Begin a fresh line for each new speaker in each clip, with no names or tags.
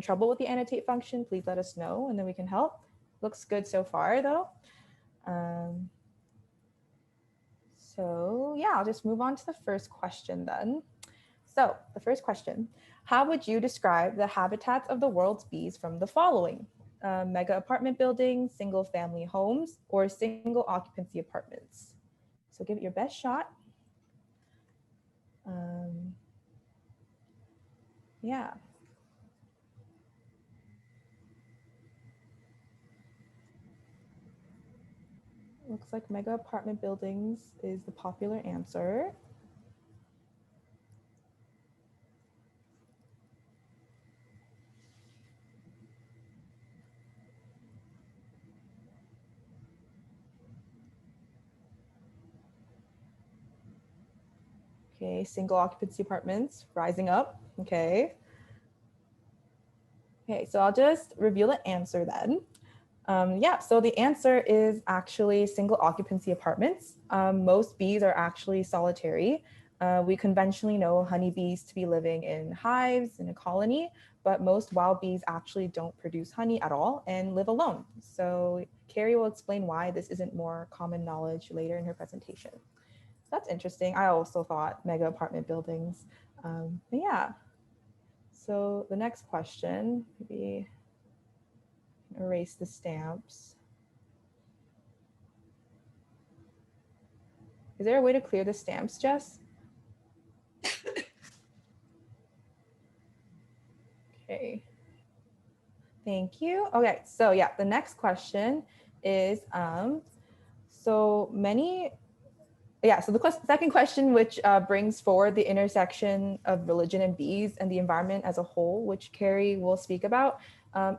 trouble with the annotate function, please let us know and then we can help. Looks good so far though. So yeah, I'll just move on to the first question then. So the first question, how would you describe the habitats of the world's bees from the following? Mega apartment buildings, single family homes, or single occupancy apartments? So give it your best shot. Yeah. Looks like mega apartment buildings is the popular answer. Okay, single occupancy apartments rising up. Okay. Okay, so I'll just reveal the answer then. Yeah, so the answer is actually single occupancy apartments. Most bees are actually solitary. We conventionally know honeybees to be living in hives in a colony, but most wild bees actually don't produce honey at all and live alone. So Carrie will explain why this isn't more common knowledge later in her presentation. That's interesting. I also thought mega apartment buildings. But yeah. So the next question, maybe erase the stamps. Is there a way to clear the stamps, Jess? Okay. Thank you. Okay, so yeah, the next question is, so the second question, which brings forward the intersection of religion and bees and the environment as a whole, which Carrie will speak about,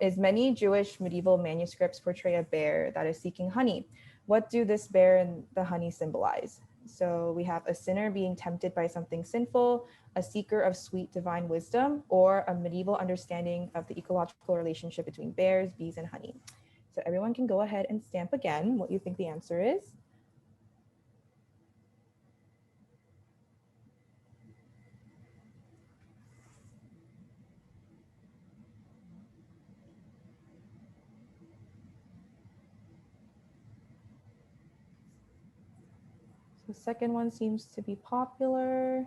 is many Jewish medieval manuscripts portray a bear that is seeking honey. What do this bear and the honey symbolize? So we have a sinner being tempted by something sinful, a seeker of sweet divine wisdom, or a medieval understanding of the ecological relationship between bears, bees, and honey. So everyone can go ahead and stamp again what you think the answer is. The second one seems to be popular.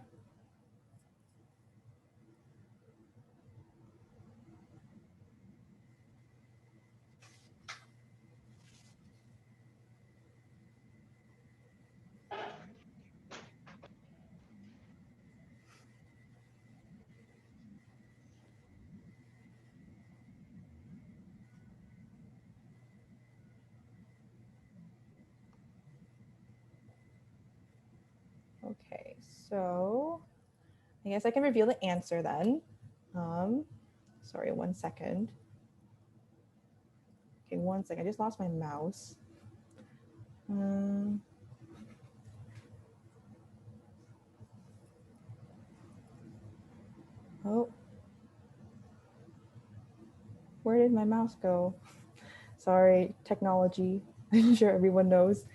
Okay, so I guess I can reveal the answer then. Sorry, 1 second. Okay, 1 second. I just lost my mouse. Oh, where did my mouse go? Sorry, technology. I'm sure everyone knows.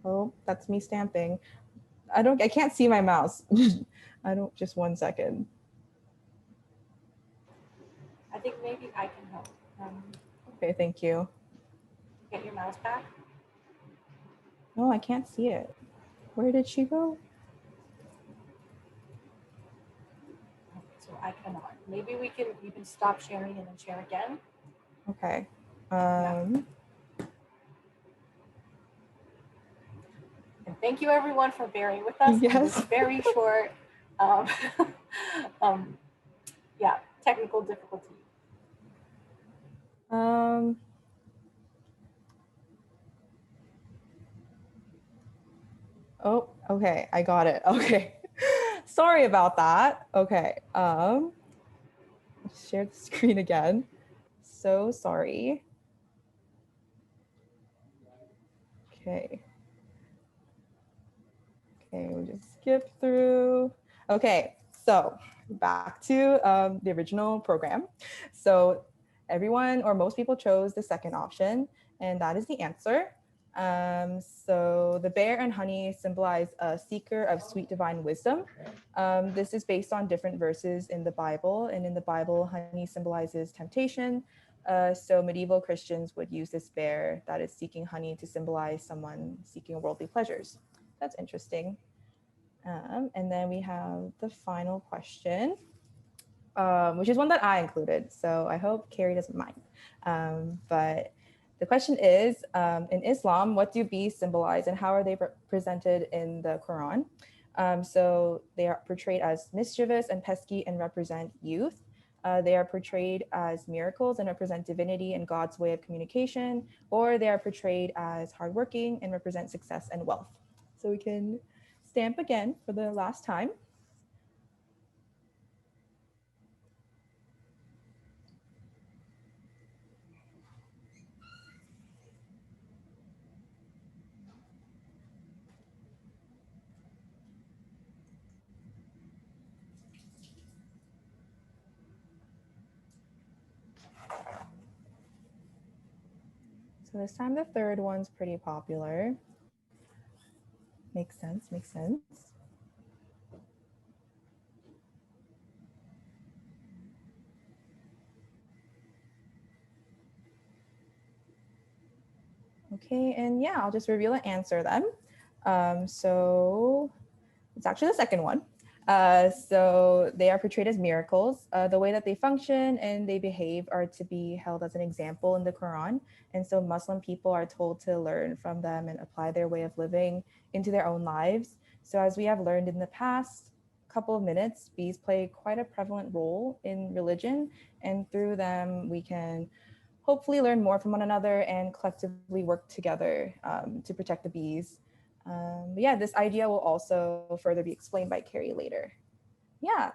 Oh, that's me stamping. I can't see my mouse. Just 1 second.
I think maybe I can help.
Okay, thank you.
Get your mouse back.
No, I can't see it. Where did she go?
So I cannot. Maybe you can stop sharing and then share again.
Okay.
And thank you everyone for bearing with us.
Yes.
On this very short, yeah, technical difficulty.
Oh, okay, I got it. Okay. Sorry about that. Okay. Share the screen again. So sorry. Okay. Okay, we'll just skip through. Okay, so back to the original program. So everyone or most people chose the second option. and that is the answer. So the bear and honey symbolize a seeker of sweet divine wisdom. This is based on different verses in the Bible, and in the Bible, honey symbolizes temptation. So medieval Christians would use this bear that is seeking honey to symbolize someone seeking worldly pleasures. That's interesting. And then we have the final question, which is one that I included. So I hope Carrie doesn't mind. But the question is, in Islam, what do bees symbolize and how are they presented in the Quran? So they are portrayed as mischievous and pesky and represent youth. They are portrayed as miracles and represent divinity and God's way of communication, or they are portrayed as hardworking and represent success and wealth. So we can stamp again for the last time. So this time the third one's pretty popular. Makes sense, makes sense. Okay, and yeah, I'll just reveal the answer then. So it's actually the second one. So they are portrayed as miracles. The way that they function and they behave are to be held as an example in the Quran. And so Muslim people are told to learn from them and apply their way of living into their own lives. So as we have learned in the past couple of minutes, bees play quite a prevalent role in religion. And through them, we can hopefully learn more from one another and collectively work together to protect the bees. But yeah, this idea will also further be explained by Carrie later. Yeah.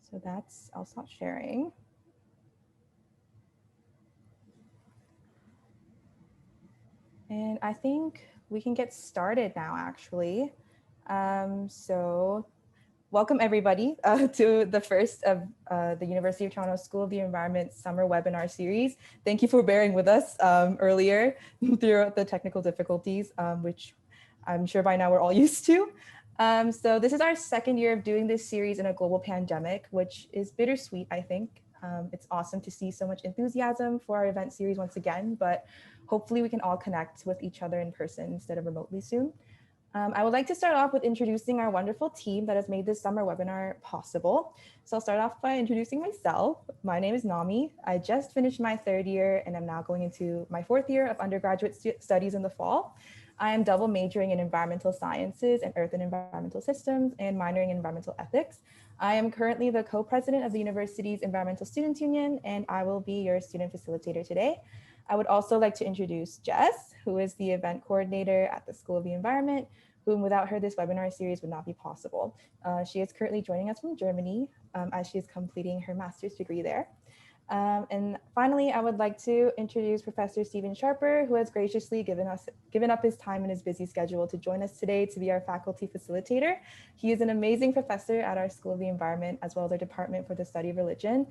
So that's, I'll stop sharing. And I think we can get started now, actually. So welcome everybody to the first of the University of Toronto School of the Environment summer webinar series. Thank you for bearing with us earlier throughout the technical difficulties, which I'm sure by now we're all used to. So this is our second year of doing this series in a global pandemic, which is bittersweet, I think. It's awesome to see so much enthusiasm for our event series once again, but hopefully we can all connect with each other in person instead of remotely soon. I would like to start off with introducing our wonderful team that has made this summer webinar possible. So I'll start off by introducing myself. My name is Nami. I just finished my third year and I'm now going into my fourth year of undergraduate studies in the fall. I am double majoring in environmental sciences and earth and environmental systems and minoring in environmental ethics. I am currently the co-president of the university's Environmental Students Union, and I will be your student facilitator today. I would also like to introduce Jess, who is the event coordinator at the School of the Environment, whom without her, this webinar series would not be possible. She is currently joining us from Germany as she is completing her master's degree there. And finally, I would like to introduce Professor Stephen Sharper, who has graciously given up his time in his busy schedule to join us today to be our faculty facilitator. He is an amazing professor at our School of the Environment, as well as our Department for the Study of Religion.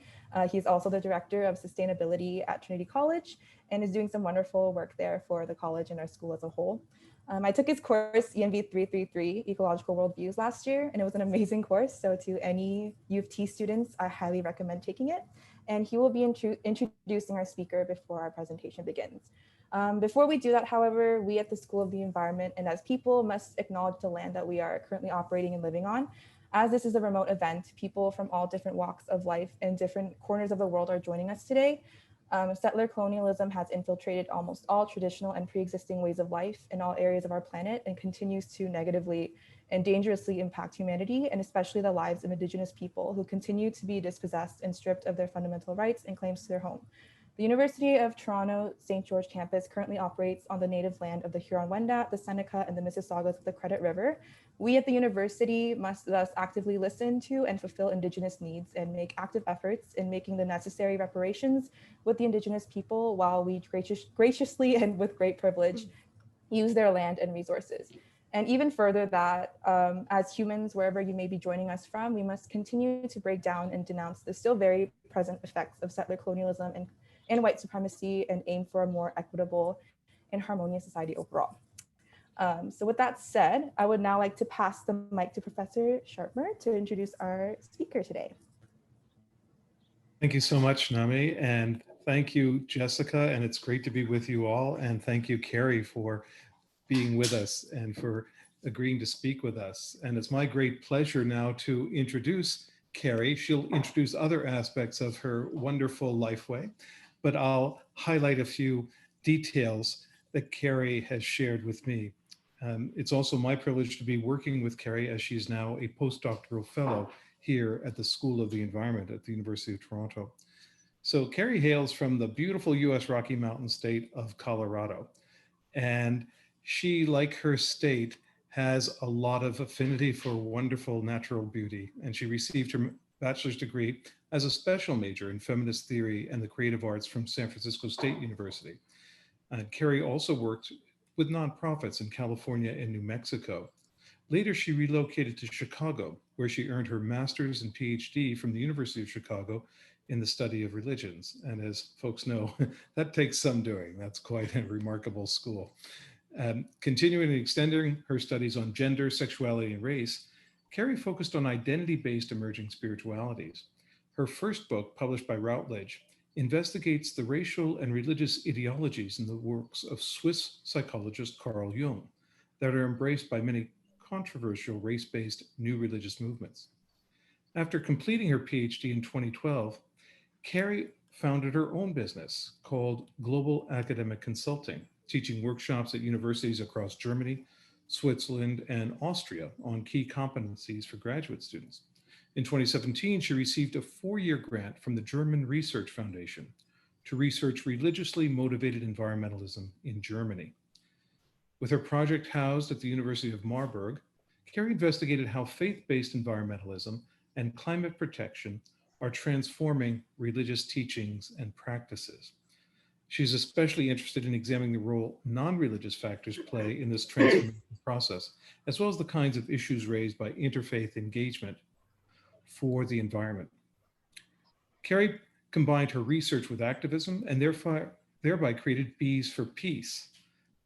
He's also the Director of Sustainability at Trinity College and is doing some wonderful work there for the college and our school as a whole. I took his course, ENV 333, Ecological Worldviews, last year, and it was an amazing course. So to any U of T students, I highly recommend taking it. And he will be introducing our speaker before our presentation begins. Before we do that, however, we at the School of the Environment and as people must acknowledge the land that we are currently operating and living on. As this is a remote event, people from all different walks of life and different corners of the world are joining us today. Settler colonialism has infiltrated almost all traditional and pre-existing ways of life in all areas of our planet and continues to negatively and dangerously impact humanity, and especially the lives of Indigenous people who continue to be dispossessed and stripped of their fundamental rights and claims to their home. The University of Toronto St. George campus currently operates on the native land of the Huron-Wendat, the Seneca, and the Mississaugas of the Credit River. We at the university must thus actively listen to and fulfill Indigenous needs and make active efforts in making the necessary reparations with the Indigenous people while we graciously and with great privilege use their land and resources. And even further that as humans, wherever you may be joining us from, we must continue to break down and denounce the still very present effects of settler colonialism and white supremacy and aim for a more equitable and harmonious society overall. So with that said, I would now like to pass the mic to Professor Sharpmer to introduce our speaker today.
Thank you so much, Nami, and thank you, Jessica, and it's great to be with you all, and thank you, Carrie, for being with us and for agreeing to speak with us. And it's my great pleasure now to introduce Carrie. She'll introduce other aspects of her wonderful lifeway, but I'll highlight a few details that Carrie has shared with me. It's also my privilege to be working with Carrie as she's now a postdoctoral fellow here at the School of the Environment at the University of Toronto. So Carrie hails from the beautiful US Rocky Mountain state of Colorado. And she, like her state, has a lot of affinity for wonderful natural beauty. And she received her bachelor's degree as a special major in feminist theory and the creative arts from San Francisco State University. Carrie also worked with nonprofits in California and New Mexico. Later, she relocated to Chicago, where she earned her master's and PhD from the University of Chicago in the study of religions. And as folks know, that takes some doing. That's quite a remarkable school. Continuing and extending her studies on gender, sexuality, and race, Carrie focused on identity-based emerging spiritualities. Her first book, published by Routledge, investigates the racial and religious ideologies in the works of Swiss psychologist Carl Jung that are embraced by many controversial race-based new religious movements. After completing her PhD in 2012, Carrie founded her own business called Global Academic Consulting, teaching workshops at universities across Germany, Switzerland, and Austria on key competencies for graduate students. In 2017, she received a 4-year grant from the German Research Foundation to research religiously motivated environmentalism in Germany. With her project housed at the University of Marburg, Carrie investigated how faith-based environmentalism and climate protection are transforming religious teachings and practices. She's especially interested in examining the role non-religious factors play in this transformation process, as well as the kinds of issues raised by interfaith engagement for the environment. Carrie combined her research with activism and thereby created Bees for Peace.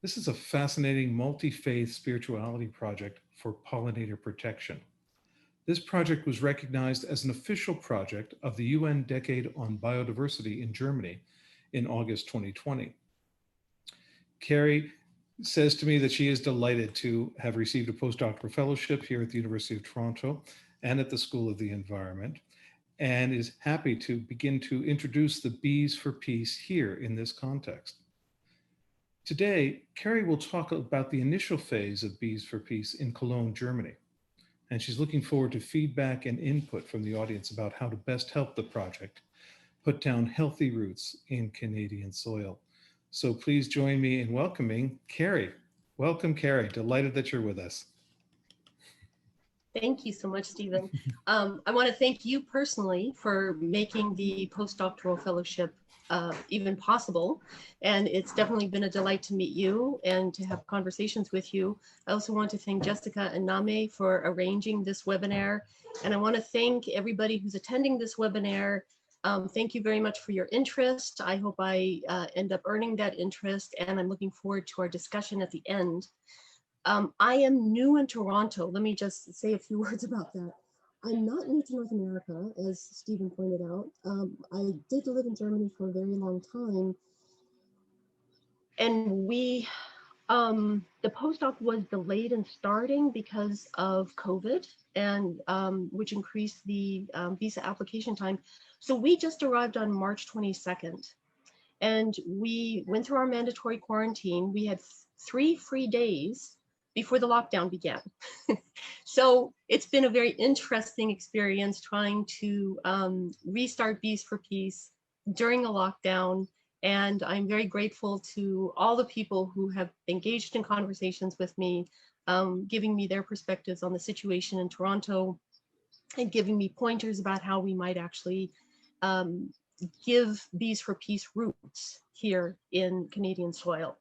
This is a fascinating multi-faith spirituality project for pollinator protection. This project was recognized as an official project of the UN Decade on Biodiversity in Germany in August 2020. Carrie says to me that she is delighted to have received a postdoctoral fellowship here at the University of Toronto and at the School of the Environment, and is happy to begin to introduce the Bees for Peace here in this context. Today, Carrie will talk about the initial phase of Bees for Peace in Cologne, Germany. And she's looking forward to feedback and input from the audience about how to best help the project put down healthy roots in Canadian soil. So please join me in welcoming Carrie. Welcome, Carrie. Delighted that you're with us.
Thank you so much, Stephen. I want to thank you personally for making the postdoctoral fellowship even possible. And it's definitely been a delight to meet you and to have conversations with you. I also want to thank Jessica and Name for arranging this webinar. And I want to thank everybody who's attending this webinar. Thank you very much for your interest. I hope I end up earning that interest, and I'm looking forward to our discussion at the end. I am new in Toronto. Let me just say a few words about that. I'm not new to North America, as Stephen pointed out. I did live in Germany for a very long time. And the postdoc was delayed in starting because of COVID, and which increased the visa application time. So we just arrived on March 22nd. And we went through our mandatory quarantine. We had 3 free days before the lockdown began. So it's been a very interesting experience trying to restart Bees for Peace during a lockdown. And I'm very grateful to all the people who have engaged in conversations with me, giving me their perspectives on the situation in Toronto and giving me pointers about how we might actually give Bees for Peace roots here in Canadian soil.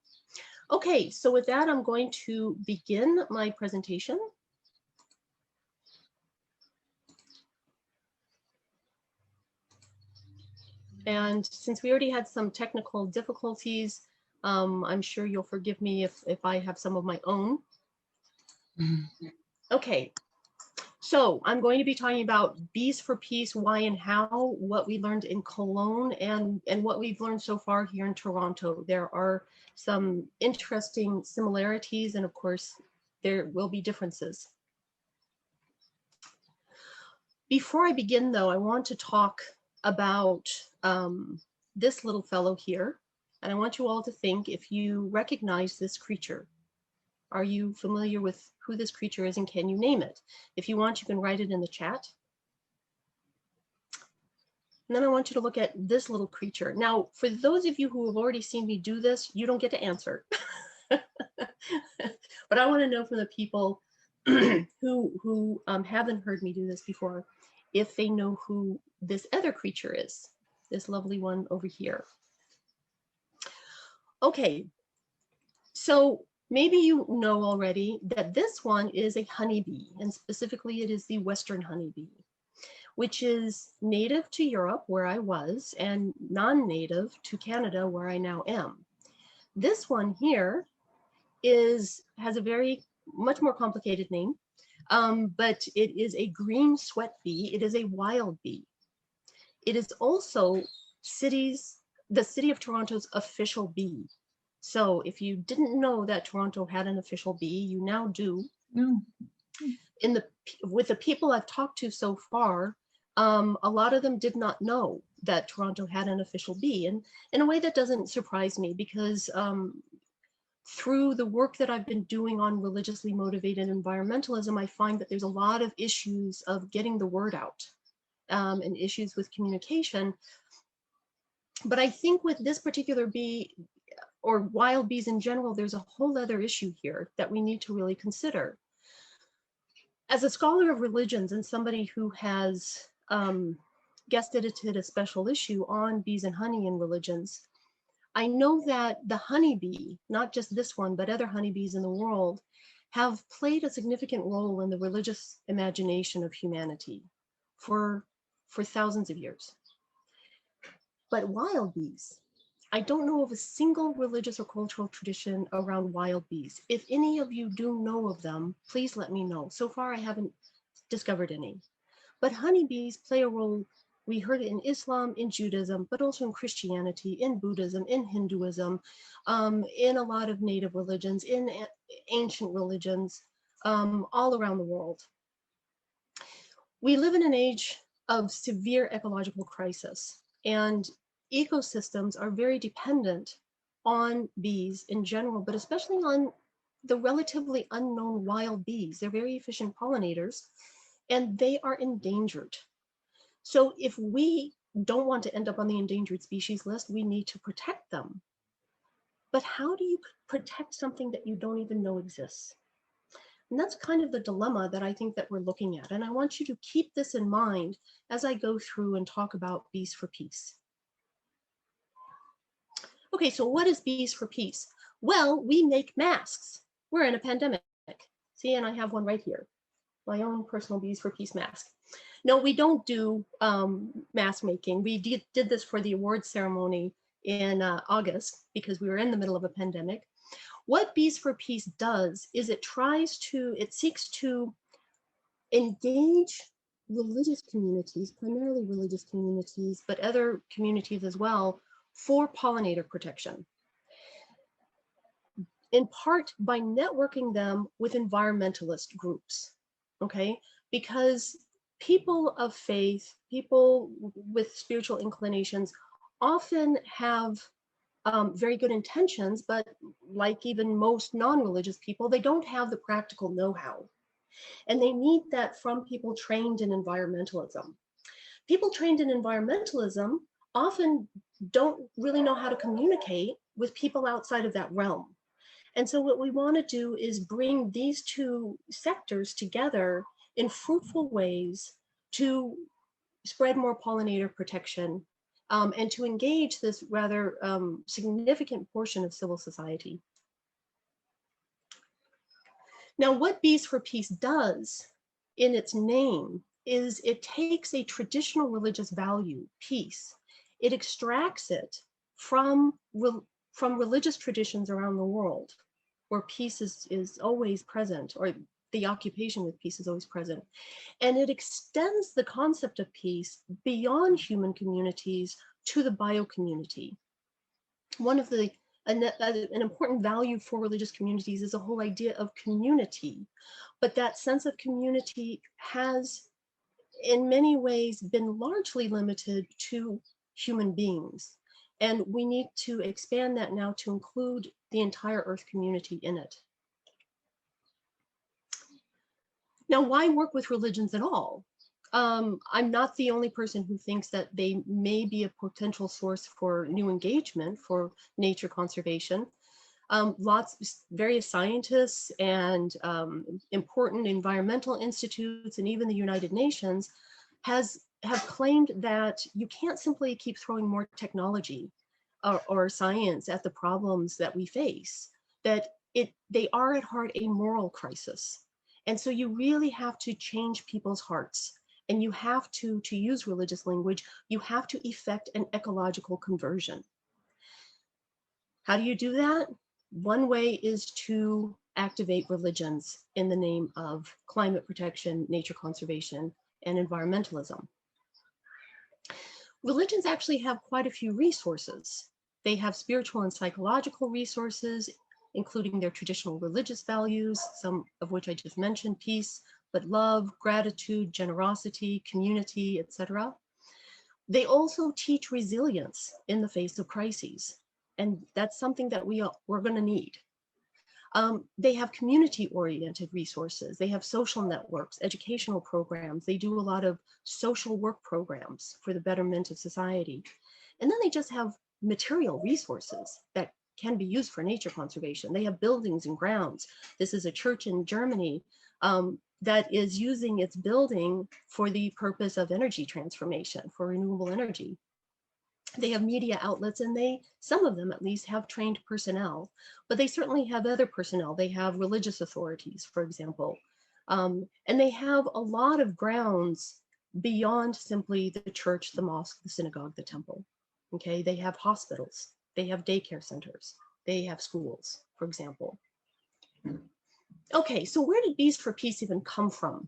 Okay, so with that, I'm going to begin my presentation. And since we already had some technical difficulties, I'm sure you'll forgive me if I have some of my own. Okay, so I'm going to be talking about Bees for Peace, why and how, what we learned in Cologne, and what we've learned so far here in Toronto. There are some interesting similarities, and of course, there will be differences. Before I begin, though, I want to talk about this little fellow here, and I want you all to think if you recognize this creature. Are you familiar with who this creature is, and can you name it? If you want, you can write it in the chat. And then I want you to look at this little creature. Now, for those of you who have already seen me do this, you don't get to answer. But I want to know from the people who haven't heard me do this before, if they know who this other creature is, this lovely one over here. Okay, so maybe you know already that this one is a honeybee, and specifically it is the Western honeybee, which is native to Europe, where I was, and non-native to Canada, where I now am. This one here has a much more complicated name, but it is a green sweat bee. It is a wild bee. It is also the city of Toronto's official bee. So if you didn't know that Toronto had an official bee, you now do.
No.
With the people I've talked to so far, a lot of them did not know that Toronto had an official bee. And in a way that doesn't surprise me, because through the work that I've been doing on religiously motivated environmentalism, I find that there's a lot of issues of getting the word out, and issues with communication. But I think with this particular bee, or wild bees in general, there's a whole other issue here that we need to really consider. As a scholar of religions and somebody who has guest edited a special issue on bees and honey in religions, I know that the honeybee, not just this one, but other honeybees in the world, have played a significant role in the religious imagination of humanity for thousands of years. But wild bees, I don't know of a single religious or cultural tradition around wild bees. If any of you do know of them, please let me know. So far, I haven't discovered any. But honeybees play a role. We heard it in Islam, in Judaism, but also in Christianity, in Buddhism, in Hinduism, in a lot of native religions, in ancient religions, all around the world. We live in an age of severe ecological crisis, and ecosystems are very dependent on bees in general, but especially on the relatively unknown wild bees. They're very efficient pollinators, and they are endangered. So if we don't want to end up on the endangered species list, we need to protect them. But how do you protect something that you don't even know exists? And that's kind of the dilemma that I think that we're looking at. And I want you to keep this in mind as I go through and talk about Bees for Peace. Okay, so what is Bees for Peace? Well, we make masks. We're in a pandemic. See, and I have one right here, my own personal Bees for Peace mask. No, we don't do mask making. We did this for the awards ceremony in August because we were in the middle of a pandemic. What Bees for Peace does is it seeks to engage religious communities, primarily religious communities, but other communities as well, for pollinator protection. In part by networking them with environmentalist groups, okay? Because people of faith, people with spiritual inclinations often have very good intentions, but like even most non-religious people, they don't have the practical know-how. And they need that from people trained in environmentalism. People trained in environmentalism often don't really know how to communicate with people outside of that realm. And so what we want to do is bring these two sectors together in fruitful ways to spread more pollinator protection, and to engage this rather significant portion of civil society. Now, what Bees for Peace does in its name is it takes a traditional religious value, peace, it extracts it from religious traditions around the world, where peace is always present, or the occupation with peace is always present. And it extends the concept of peace beyond human communities to the bio-community. One of the, an important value for religious communities is the whole idea of community. But that sense of community has, in many ways, been largely limited to human beings. And we need to expand that now to include the entire Earth community in it. Now, why work with religions at all? I'm not the only person who thinks that they may be a potential source for new engagement for nature conservation. Various scientists and important environmental institutes and even the United Nations have claimed that you can't simply keep throwing more technology or science at the problems that we face, that they are at heart a moral crisis. And so you really have to change people's hearts, and you have to use religious language, you have to effect an ecological conversion. How do you do that? One way is to activate religions in the name of climate protection, nature conservation, and environmentalism. Religions actually have quite a few resources. They have spiritual and psychological resources, including their traditional religious values, some of which I just mentioned: peace, but love, gratitude, generosity, community, etc. They also teach resilience in the face of crises, and that's something that we're going to need. They have community-oriented resources. They have social networks, educational programs. They do a lot of social work programs for the betterment of society. And then they just have material resources that can be used for nature conservation. They have buildings and grounds. This is a church in Germany that is using its building for the purpose of energy transformation, for renewable energy. They have media outlets, and some of them at least have trained personnel, but they certainly have other personnel. They have religious authorities, for example, and they have a lot of grounds beyond simply the church, the mosque, the synagogue, the temple. Okay, they have hospitals, they have daycare centers, they have schools, for example. Okay, so where did Bees for Peace even come from?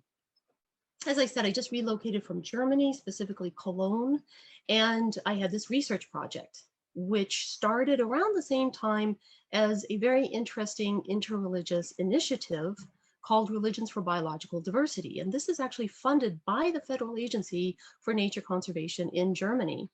As I said, I just relocated from Germany, specifically Cologne, and I had this research project, which started around the same time as a very interesting interreligious initiative called Religions for Biological Diversity. And this is actually funded by the Federal Agency for Nature Conservation in Germany.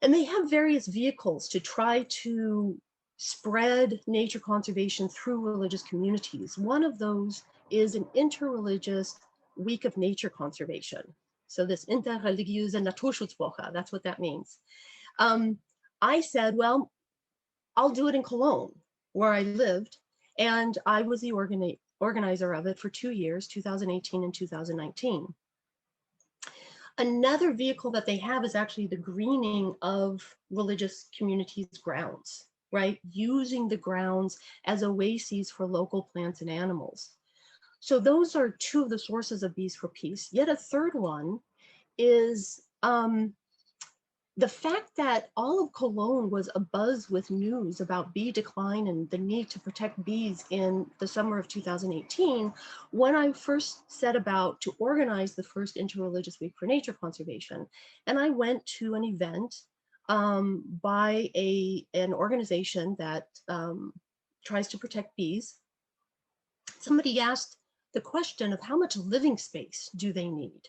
And they have various vehicles to try to spread nature conservation through religious communities. One of those is an interreligious week of nature conservation. So this interreligiöse Naturschutzwoche, that's what that means. I said, well, I'll do it in Cologne, where I lived, and I was the organizer of it for 2 years, 2018 and 2019. Another vehicle that they have is actually the greening of religious communities' grounds, right? Using the grounds as oases for local plants and animals. So those are two of the sources of Bees for Peace. Yet a third one is the fact that all of Cologne was abuzz with news about bee decline and the need to protect bees in the summer of 2018, when I first set about to organize the first Interreligious Week for Nature Conservation. And I went to an event by an organization that tries to protect bees. Somebody asked the question of how much living space do they need?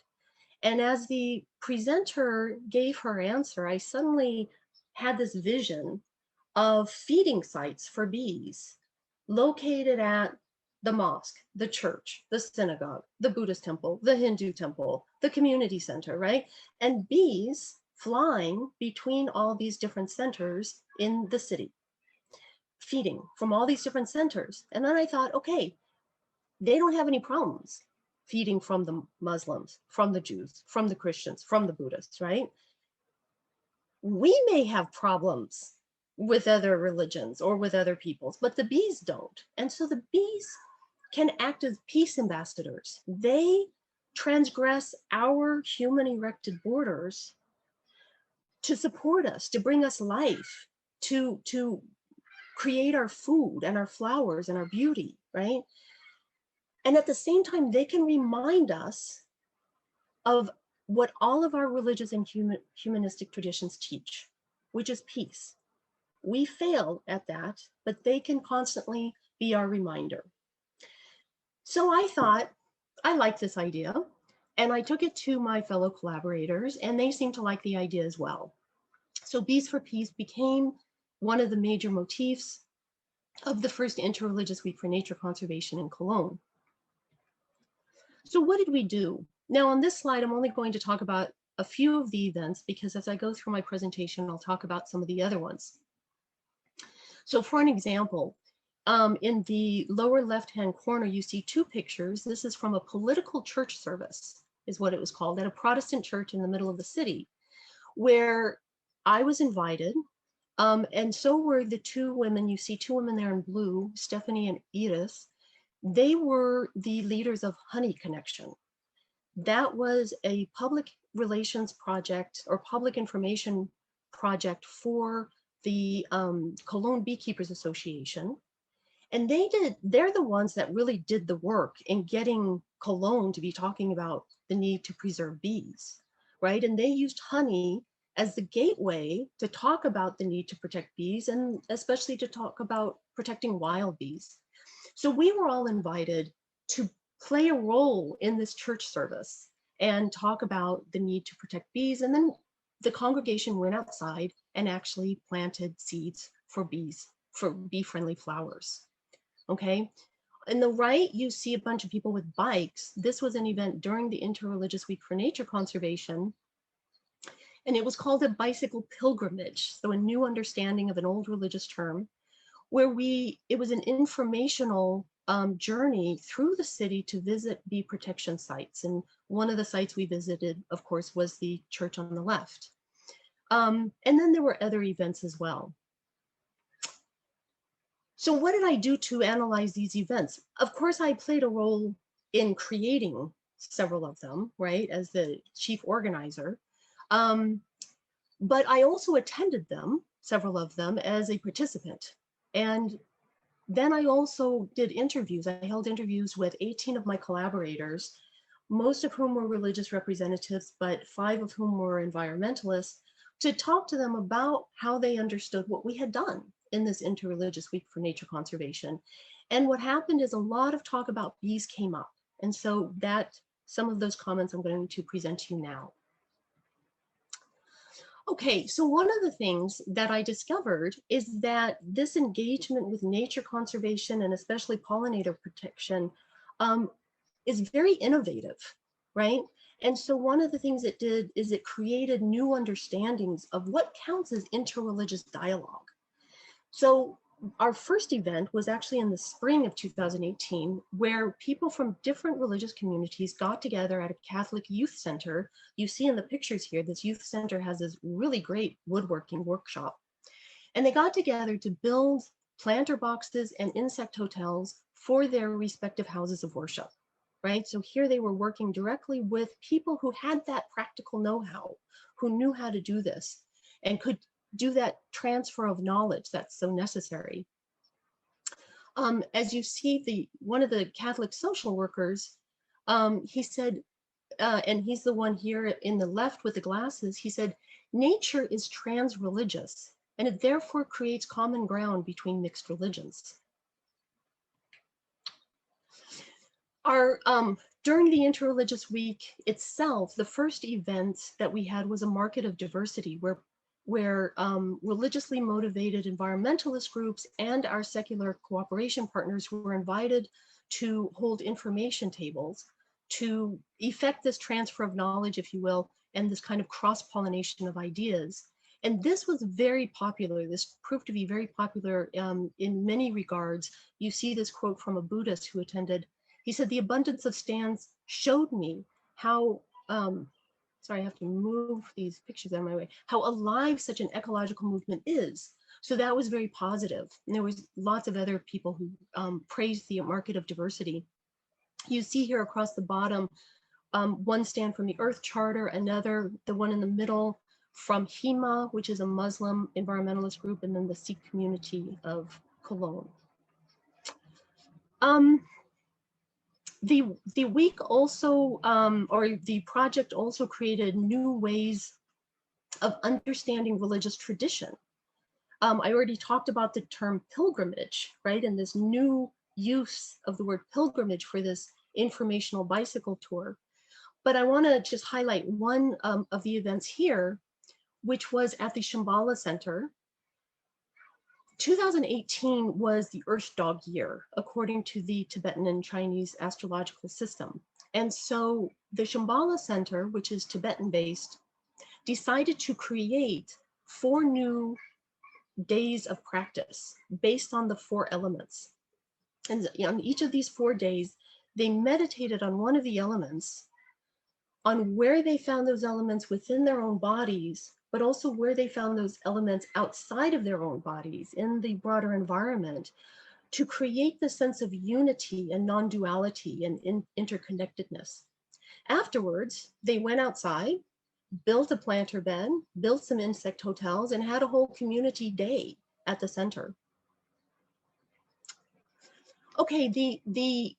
And as the presenter gave her answer, I suddenly had this vision of feeding sites for bees located at the mosque, the church, the synagogue, the Buddhist temple, the Hindu temple, the community center, right? And bees flying between all these different centers in the city, feeding from all these different centers. And then I thought, okay, they don't have any problems feeding from the Muslims, from the Jews, from the Christians, from the Buddhists, right? We may have problems with other religions or with other peoples, but the bees don't. And so the bees can act as peace ambassadors. They transgress our human erected borders to support us, to bring us life, to create our food and our flowers and our beauty, right? And at the same time, they can remind us of what all of our religious and humanistic traditions teach, which is peace. We fail at that, but they can constantly be our reminder. So I thought, I like this idea, and I took it to my fellow collaborators, and they seemed to like the idea as well. So Bees for Peace became one of the major motifs of the first Interreligious Week for Nature Conservation in Cologne. So what did we do? Now on this slide, I'm only going to talk about a few of the events because as I go through my presentation, I'll talk about some of the other ones. So for an example, in the lower left-hand corner, you see two pictures. This is from a political church service, is what it was called, at a Protestant church in the middle of the city, where I was invited, and so were the two women. You see two women there in blue, Stephanie and Iris. They were the leaders of Honey Connection. That was a public relations project or public information project for the Cologne Beekeepers Association. And they're the ones that really did the work in getting Cologne to be talking about the need to preserve bees, right? And they used honey as the gateway to talk about the need to protect bees and especially to talk about protecting wild bees. So we were all invited to play a role in this church service and talk about the need to protect bees. And then the congregation went outside and actually planted seeds for bees, for bee-friendly flowers. Okay. On the right, you see a bunch of people with bikes. This was an event during the Interreligious Week for Nature Conservation, and it was called a bicycle pilgrimage. So a new understanding of an old religious term, where it was an informational journey through the city to visit bee protection sites. And one of the sites we visited, of course, was the church on the left. And then there were other events as well. So what did I do to analyze these events? Of course, I played a role in creating several of them, right, as the chief organizer. But I also attended them, several of them, as a participant. And then I also did interviews. I held interviews with 18 of my collaborators, most of whom were religious representatives, but 5 of whom were environmentalists, to talk to them about how they understood what we had done in this Interreligious Week for Nature Conservation. And what happened is a lot of talk about bees came up. And so some of those comments I'm going to present to you now. Okay, so one of the things that I discovered is that this engagement with nature conservation and especially pollinator protection is very innovative, right? And so one of the things it did is it created new understandings of what counts as interreligious dialogue. So our first event was actually in the spring of 2018, where people from different religious communities got together at a Catholic youth center. You see in the pictures here, this youth center has this really great woodworking workshop. And they got together to build planter boxes and insect hotels for their respective houses of worship, right? So here they were working directly with people who had that practical know-how, who knew how to do this and could do that transfer of knowledge that's so necessary. As you see, one of the Catholic social workers, he said, and he's the one here in the left with the glasses, he said, nature is trans-religious, and it therefore creates common ground between mixed religions. During the Interreligious Week itself, the first event that we had was a market of diversity where religiously motivated environmentalist groups and our secular cooperation partners were invited to hold information tables to effect this transfer of knowledge, if you will, and this kind of cross-pollination of ideas. And this was very popular. This proved to be very popular in many regards. You see this quote from a Buddhist who attended. He said, "The abundance of stands showed me how," sorry, I have to move these pictures out of my way, "how alive such an ecological movement is." So that was very positive. And there was lots of other people who praised the market of diversity. You see here across the bottom, one stand from the Earth Charter, another, the one in the middle, from HEMA, which is a Muslim environmentalist group, and then the Sikh community of Cologne. The week also, or the project also created new ways of understanding religious tradition. I already talked about the term pilgrimage, right? And this new use of the word pilgrimage for this informational bicycle tour. But I want to just highlight one of the events here, which was at the Shambhala Center. 2018 was the Earth Dog year, according to the Tibetan and Chinese astrological system. And so the Shambhala Center, which is Tibetan-based, decided to create 4 new days of practice based on the 4 elements. And on each of these 4 days, they meditated on one of the elements, on where they found those elements within their own bodies, but also where they found those elements outside of their own bodies in the broader environment, to create the sense of unity and non-duality and interconnectedness. Afterwards, they went outside, built a planter bed, built some insect hotels, and had a whole community day at the center. Okay, the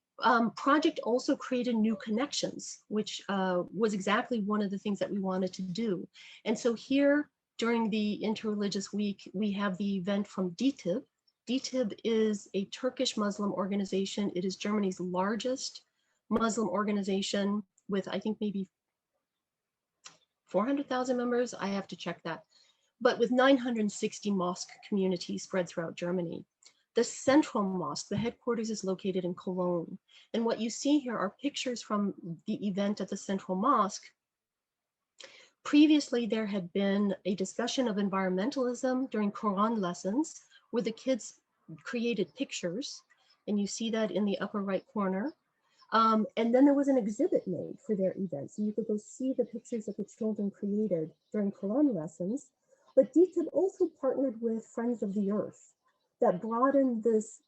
project also created new connections, which was exactly one of the things that we wanted to do. And so here, during the Interreligious Week, we have the event from DTIB. DTIB is a Turkish Muslim organization. It is Germany's largest Muslim organization with, I think, maybe 400,000 members. I have to check that. But with 960 mosque communities spread throughout Germany. The central mosque, the headquarters, is located in Cologne. And what you see here are pictures from the event at the central mosque. Previously, there had been a discussion of environmentalism during Quran lessons, where the kids created pictures, and you see that in the upper right corner. And then there was an exhibit made for their event. So you could go see the pictures that the children created during Quran lessons. But DTIB also partnered with Friends of the Earth that broadened this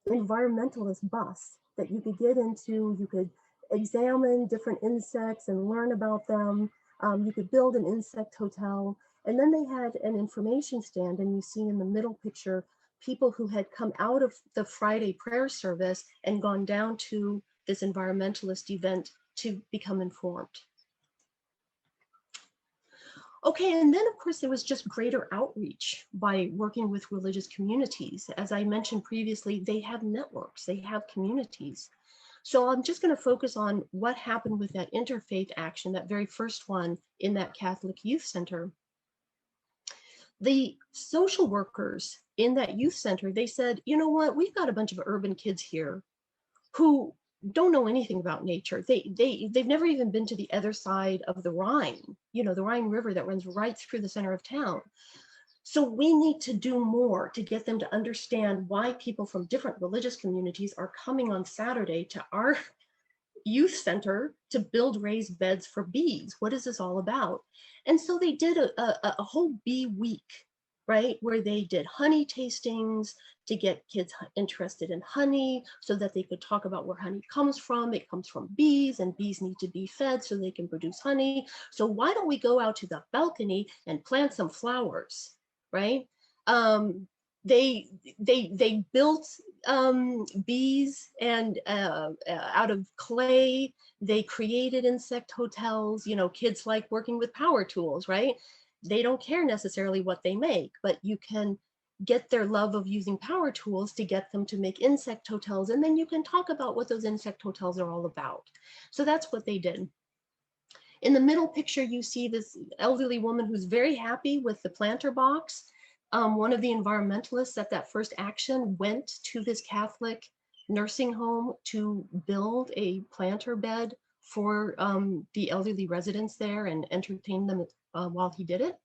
environmentalist bus that you could get into. You could examine different insects and learn about them. You could build an insect hotel. And then they had an information stand, and you see in the middle picture, people who had come out of the Friday prayer service and gone down to this environmentalist event to become informed. Okay, and then of course there was just greater outreach by working with religious communities. As I mentioned previously, they have networks, they have communities. So I'm just going to focus on what happened with that interfaith action, that very first one in that Catholic Youth Center. The social workers in that youth center, they said, you know what, we've got a bunch of urban kids here who don't know anything about nature. They've never even been to the other side of the Rhine, you know, the Rhine River that runs right through the center of town. So we need to do more to get them to understand why people from different religious communities are coming on Saturday to our youth center to build raised beds for bees. What is this all about? And so they did a whole bee week, right, where they did honey tastings to get kids interested in honey so that they could talk about where honey comes from. It comes from bees, and bees need to be fed so they can produce honey. So why don't we go out to the balcony and plant some flowers, right? They built bees and out of clay. They created insect hotels. You know, kids like working with power tools, right? They don't care necessarily what they make, but you can get their love of using power tools to get them to make insect hotels, and then you can talk about what those insect hotels are all about. So that's what they did. In the middle picture, you see this elderly woman who's very happy with the planter box. One of the environmentalists at that first action went to this Catholic nursing home to build a planter bed for the elderly residents there and entertain them while he did it.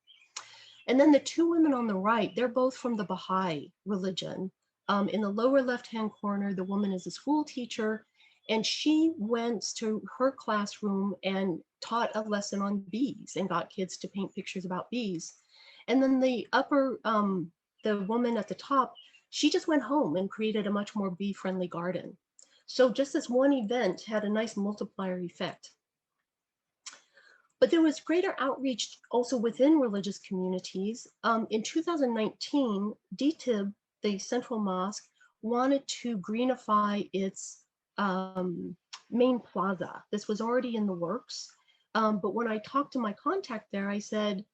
And then the 2 women on the right, they're both from the Baha'i religion. In the lower left-hand corner, the woman is a school teacher, and she went to her classroom and taught a lesson on bees and got kids to paint pictures about bees. And then the upper, the woman at the top, she just went home and created a much more bee-friendly garden. So just this one event had a nice multiplier effect. But there was greater outreach also within religious communities. In 2019, DTIB, the Central Mosque, wanted to greenify its main plaza. This was already in the works. But when I talked to my contact there, I said,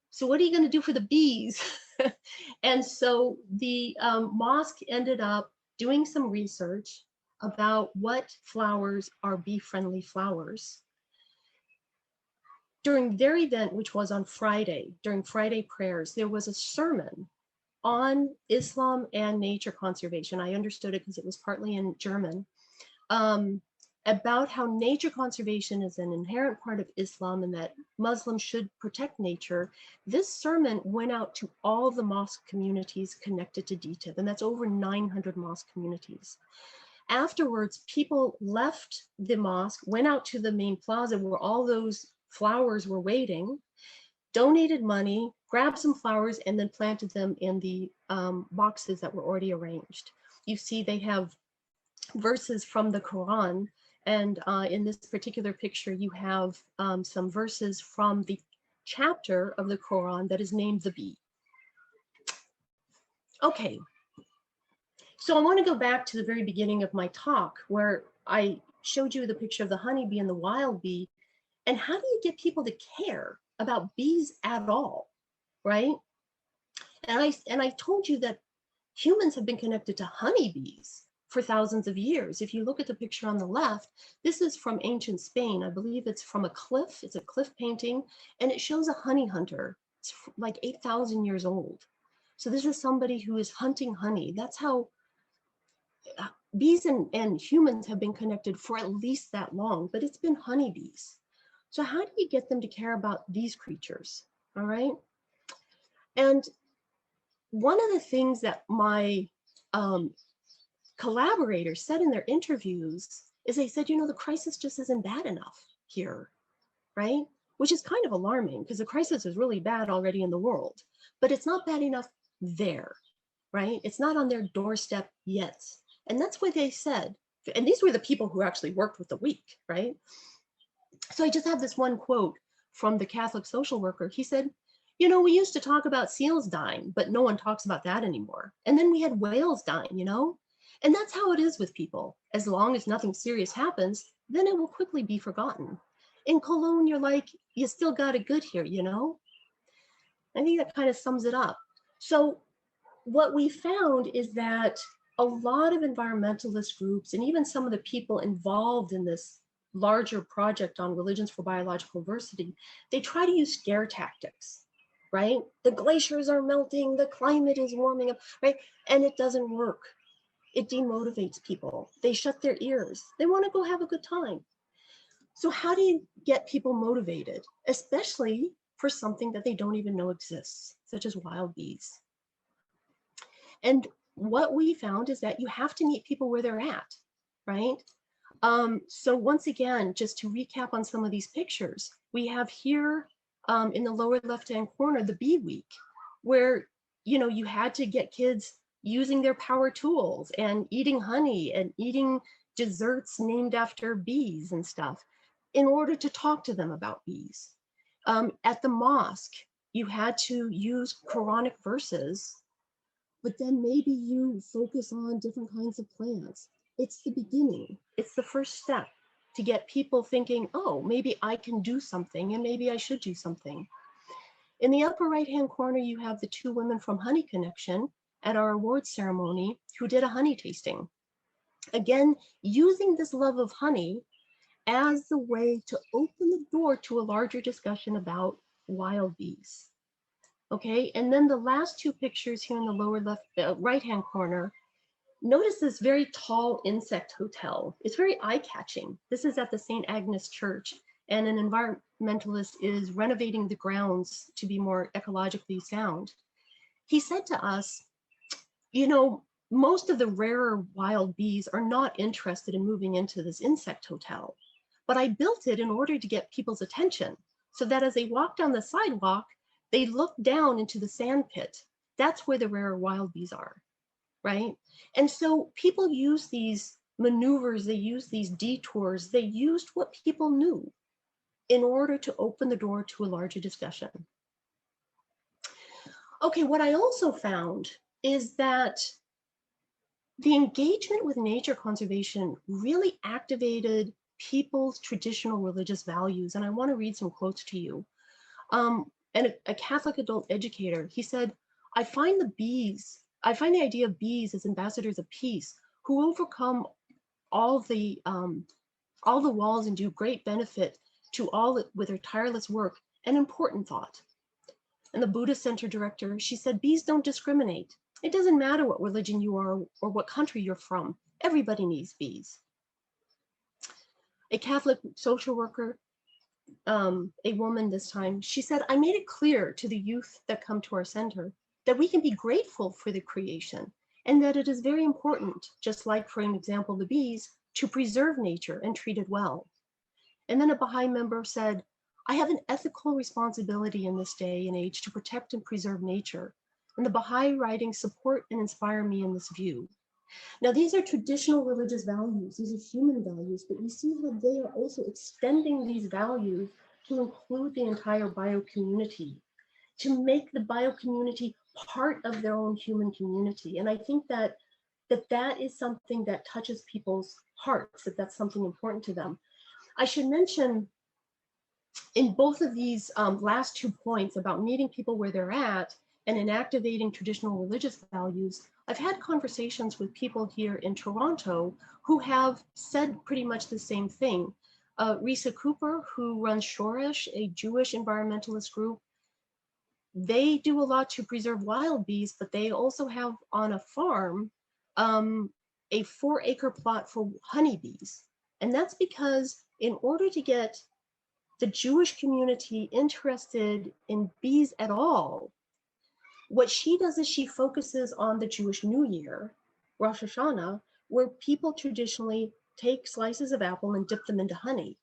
so what are you going to do for the bees? And so the mosque ended up doing some research about what flowers are bee-friendly flowers. During their event, which was on Friday, during Friday prayers, there was a sermon on Islam and nature conservation. I understood it because it was partly in German, about how nature conservation is an inherent part of Islam and that Muslims should protect nature. This sermon went out to all the mosque communities connected to DTIB, and that's over 900 mosque communities. Afterwards, people left the mosque, went out to the main plaza where all those flowers were waiting, donated money, grabbed some flowers, and then planted them in the boxes that were already arranged. You see they have verses from the Quran, and in this particular picture, you have some verses from the chapter of the Quran that is named the bee. Okay, so I want to go back to the very beginning of my talk where I showed you the picture of the honeybee and the wild bee. And how do you get people to care about bees at all, right? And I told you that humans have been connected to honeybees for thousands of years. If you look at the picture on the left, this is from ancient Spain. I believe it's from a cliff. It's a cliff painting, and it shows a honey hunter. It's like 8,000 years old. So this is somebody who is hunting honey. That's how bees and humans have been connected for at least that long, but it's been honeybees. So how do you get them to care about these creatures? All right. And one of the things that my collaborators said in their interviews is they said, you know, the crisis just isn't bad enough here, right? Which is kind of alarming because the crisis is really bad already in the world, but it's not bad enough there, right? It's not on their doorstep yet. And that's what they said. And these were the people who actually worked with the weak, right? So I just have this one quote from the Catholic social worker. He said, you know, we used to talk about seals dying, but no one talks about that anymore. And then we had whales dying, you know? And that's how it is with people. As long as nothing serious happens, then it will quickly be forgotten. In Cologne, you're like, you still got it good here, you know? I think that kind of sums it up. So what we found is that a lot of environmentalist groups and even some of the people involved in this larger project on religions for biological diversity, they try to use scare tactics, right? The glaciers are melting, the climate is warming up, right? And it doesn't work. It demotivates people. They shut their ears. They want to go have a good time. So how do you get people motivated, especially for something that they don't even know exists, such as wild bees? And what we found is that you have to meet people where they're at, right? So once again, just to recap on some of these pictures, we have here in the lower left-hand corner, the Bee Week, where, you know, you had to get kids using their power tools and eating honey and eating desserts named after bees and stuff in order to talk to them about bees. At the mosque, you had to use Quranic verses, but then maybe you focus on different kinds of plants. It's the beginning. It's the first step to get people thinking, oh, maybe I can do something and maybe I should do something. In the upper right-hand corner, you have the two women from Honey Connection at our awards ceremony who did a honey tasting. Again, using this love of honey as the way to open the door to a larger discussion about wild bees. Okay, and then the last two pictures here in the lower left, right-hand corner, notice this very tall insect hotel. It's very eye-catching. This is at the St. Agnes Church, and an environmentalist is renovating the grounds to be more ecologically sound. He said to us, you know, most of the rarer wild bees are not interested in moving into this insect hotel, but I built it in order to get people's attention so that as they walk down the sidewalk, they look down into the sand pit. That's where the rarer wild bees are, right? And so people use these maneuvers, they use these detours, they used what people knew. in order to open the door to a larger discussion. Okay, what I also found is that the engagement with nature conservation really activated people's traditional religious values. And I want to read some quotes to you. And a Catholic adult educator, he said, I find the idea of bees as ambassadors of peace who overcome all the walls and do great benefit to all with their tireless work an important thought. And the Buddhist Center director, she said, bees don't discriminate. It doesn't matter what religion you are or what country you're from. Everybody needs bees. A Catholic social worker, a woman this time, she said, I made it clear to the youth that come to our center that we can be grateful for the creation and that it is very important, just like, for an example, the bees, to preserve nature and treat it well. And then a Baha'i member said, I have an ethical responsibility in this day and age to protect and preserve nature. And the Baha'i writings support and inspire me in this view. Now, these are traditional religious values. These are human values, but you see how they are also extending these values to include the entire bio community, to make the bio community part of their own human community. And I think that is something that touches people's hearts, that's something important to them. I should mention in both of these last 2 points about meeting people where they're at and in activating traditional religious values, I've had conversations with people here in Toronto who have said pretty much the same thing. Risa Cooper, who runs Shoresh, a Jewish environmentalist group, they do a lot to preserve wild bees, but they also have on a farm a 4-acre plot for honeybees. And that's because in order to get the Jewish community interested in bees at all, what she does is she focuses on the Jewish New Year, Rosh Hashanah, where people traditionally take slices of apple and dip them into honey.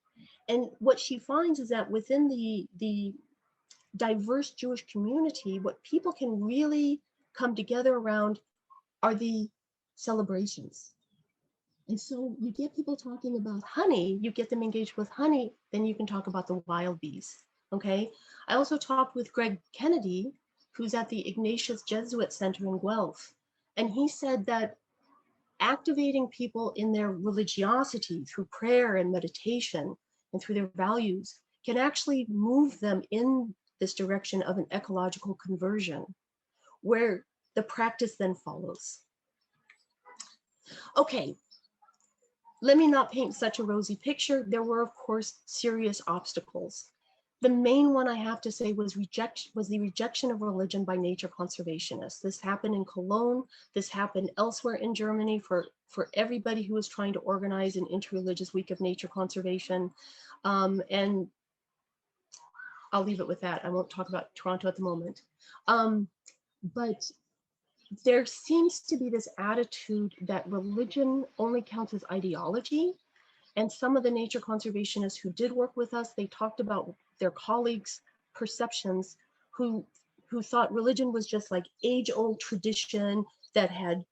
And what she finds is that within the diverse Jewish community, what people can really come together around are the celebrations. And so you get people talking about honey, you get them engaged with honey, then you can talk about the wild bees, okay? I also talked with Greg Kennedy, who's at the Ignatius Jesuit Center in Guelph, and he said that activating people in their religiosity through prayer and meditation and through their values can actually move them in this direction of an ecological conversion, where the practice then follows. Okay, let me not paint such a rosy picture. There were, of course, serious obstacles. The main one I have to say was the rejection of religion by nature conservationists. This happened in Cologne. This happened elsewhere in Germany for everybody who was trying to organize an interreligious week of nature conservation. And I'll leave it with that. I won't talk about Toronto at the moment. But there seems to be this attitude that religion only counts as ideology. And some of the nature conservationists who did work with us, they talked about their colleagues' perceptions who thought religion was just like age-old tradition that had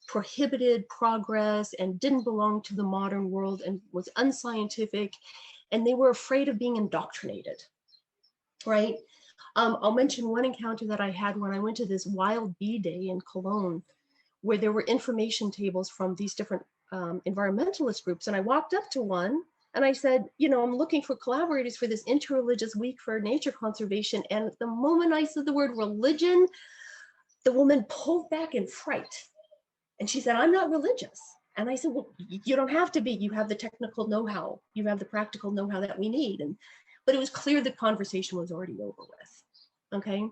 prohibited progress and didn't belong to the modern world and was unscientific. And they were afraid of being indoctrinated, right? I'll mention one encounter that I had when I went to this wild bee day in Cologne, where there were information tables from these different environmentalist groups. And I walked up to one and I said, you know, I'm looking for collaborators for this interreligious week for nature conservation. And the moment I said the word religion, the woman pulled back in fright. And she said, I'm not religious. And I said, well, you don't have to be. You have the technical know-how. You have the practical know-how that we need. But it was clear the conversation was already over with. Okay.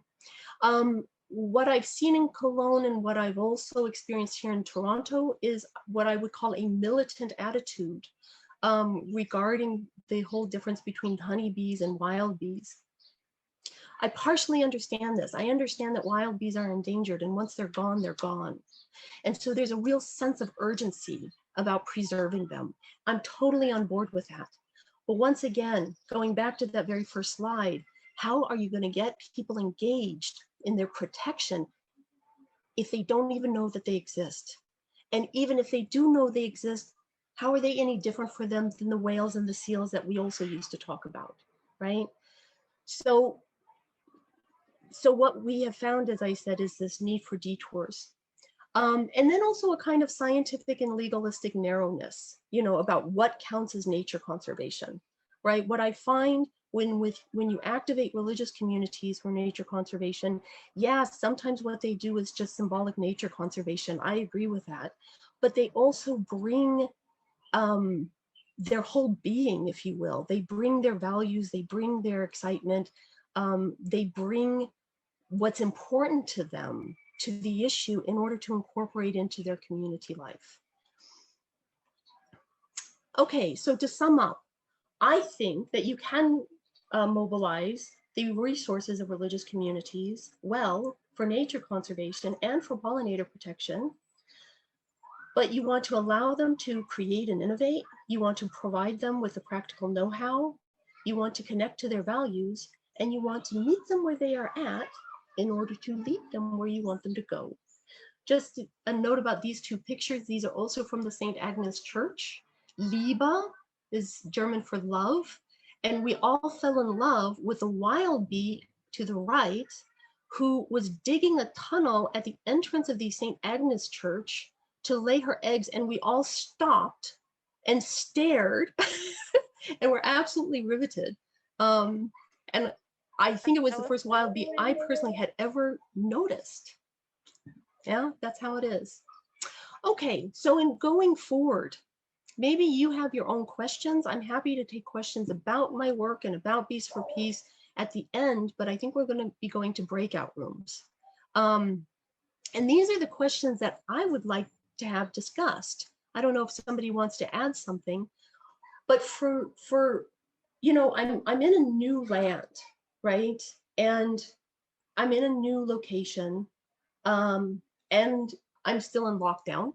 What I've seen in Cologne and what I've also experienced here in Toronto is what I would call a militant attitude regarding the whole difference between honeybees and wild bees. I partially understand this. I understand that wild bees are endangered, and once they're gone, they're gone. And so there's a real sense of urgency about preserving them. I'm totally on board with that. But once again, going back to that very first slide, how are you going to get people engaged in their protection if they don't even know that they exist? And even if they do know they exist, How are they any different for them than the whales and the seals that we also used to talk about, right? So what we have found, as I said, is this need for detours. And then also a kind of scientific and legalistic narrowness, about what counts as nature conservation, right? What I find when you activate religious communities for nature conservation, yeah, sometimes what they do is just symbolic nature conservation. I agree with that, but they also bring their whole being, if you will. They bring their values, they bring their excitement, they bring what's important to them to the issue in order to incorporate into their community life. Okay, so to sum up, I think that you can mobilize the resources of religious communities well for nature conservation and for pollinator protection, but you want to allow them to create and innovate. You want to provide them with the practical know-how. You want to connect to their values, and you want to meet them where they are at in order to lead them where you want them to go. Just a note about these two pictures. These are also from the St. Agnes Church. Liebe is German for love. And we all fell in love with a wild bee to the right who was digging a tunnel at the entrance of the St. Agnes Church to lay her eggs. And we all stopped and stared and were absolutely riveted. And I think it was the first wild bee I personally had ever noticed. Yeah, that's how it is. Okay, so in going forward, maybe you have your own questions. I'm happy to take questions about my work and about Bees for Peace at the end, but I think we're going to be going to breakout rooms. And these are the questions that I would like to have discussed. I don't know if somebody wants to add something, but for I'm in a new land, right? And I'm in a new location. And I'm still in lockdown.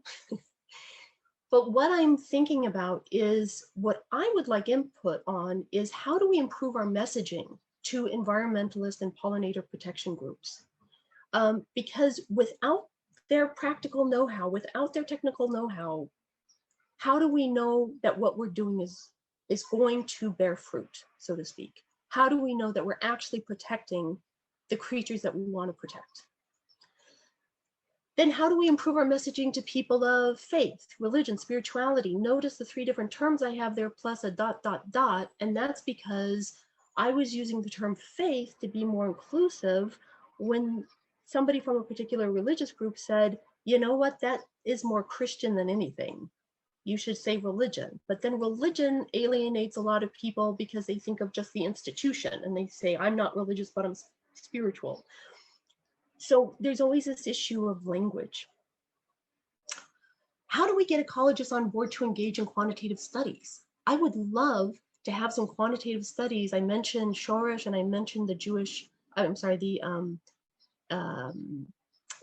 But what I'm thinking about is what I would like input on is how do we improve our messaging to environmentalist and pollinator protection groups? Because without their practical know-how, without their technical know-how, how do we know that what we're doing is going to bear fruit, so to speak? How do we know that we're actually protecting the creatures that we want to protect? Then how do we improve our messaging to people of faith, religion, spirituality? Notice the 3 different terms I have there plus a ... And that's because I was using the term faith to be more inclusive when somebody from a particular religious group said, you know what, that is more Christian than anything. You should say religion. But then religion alienates a lot of people because they think of just the institution and they say, I'm not religious, but I'm spiritual. So there's always this issue of language. How do we get ecologists on board to engage in quantitative studies? I would love to have some quantitative studies. I mentioned Shoresh and I mentioned the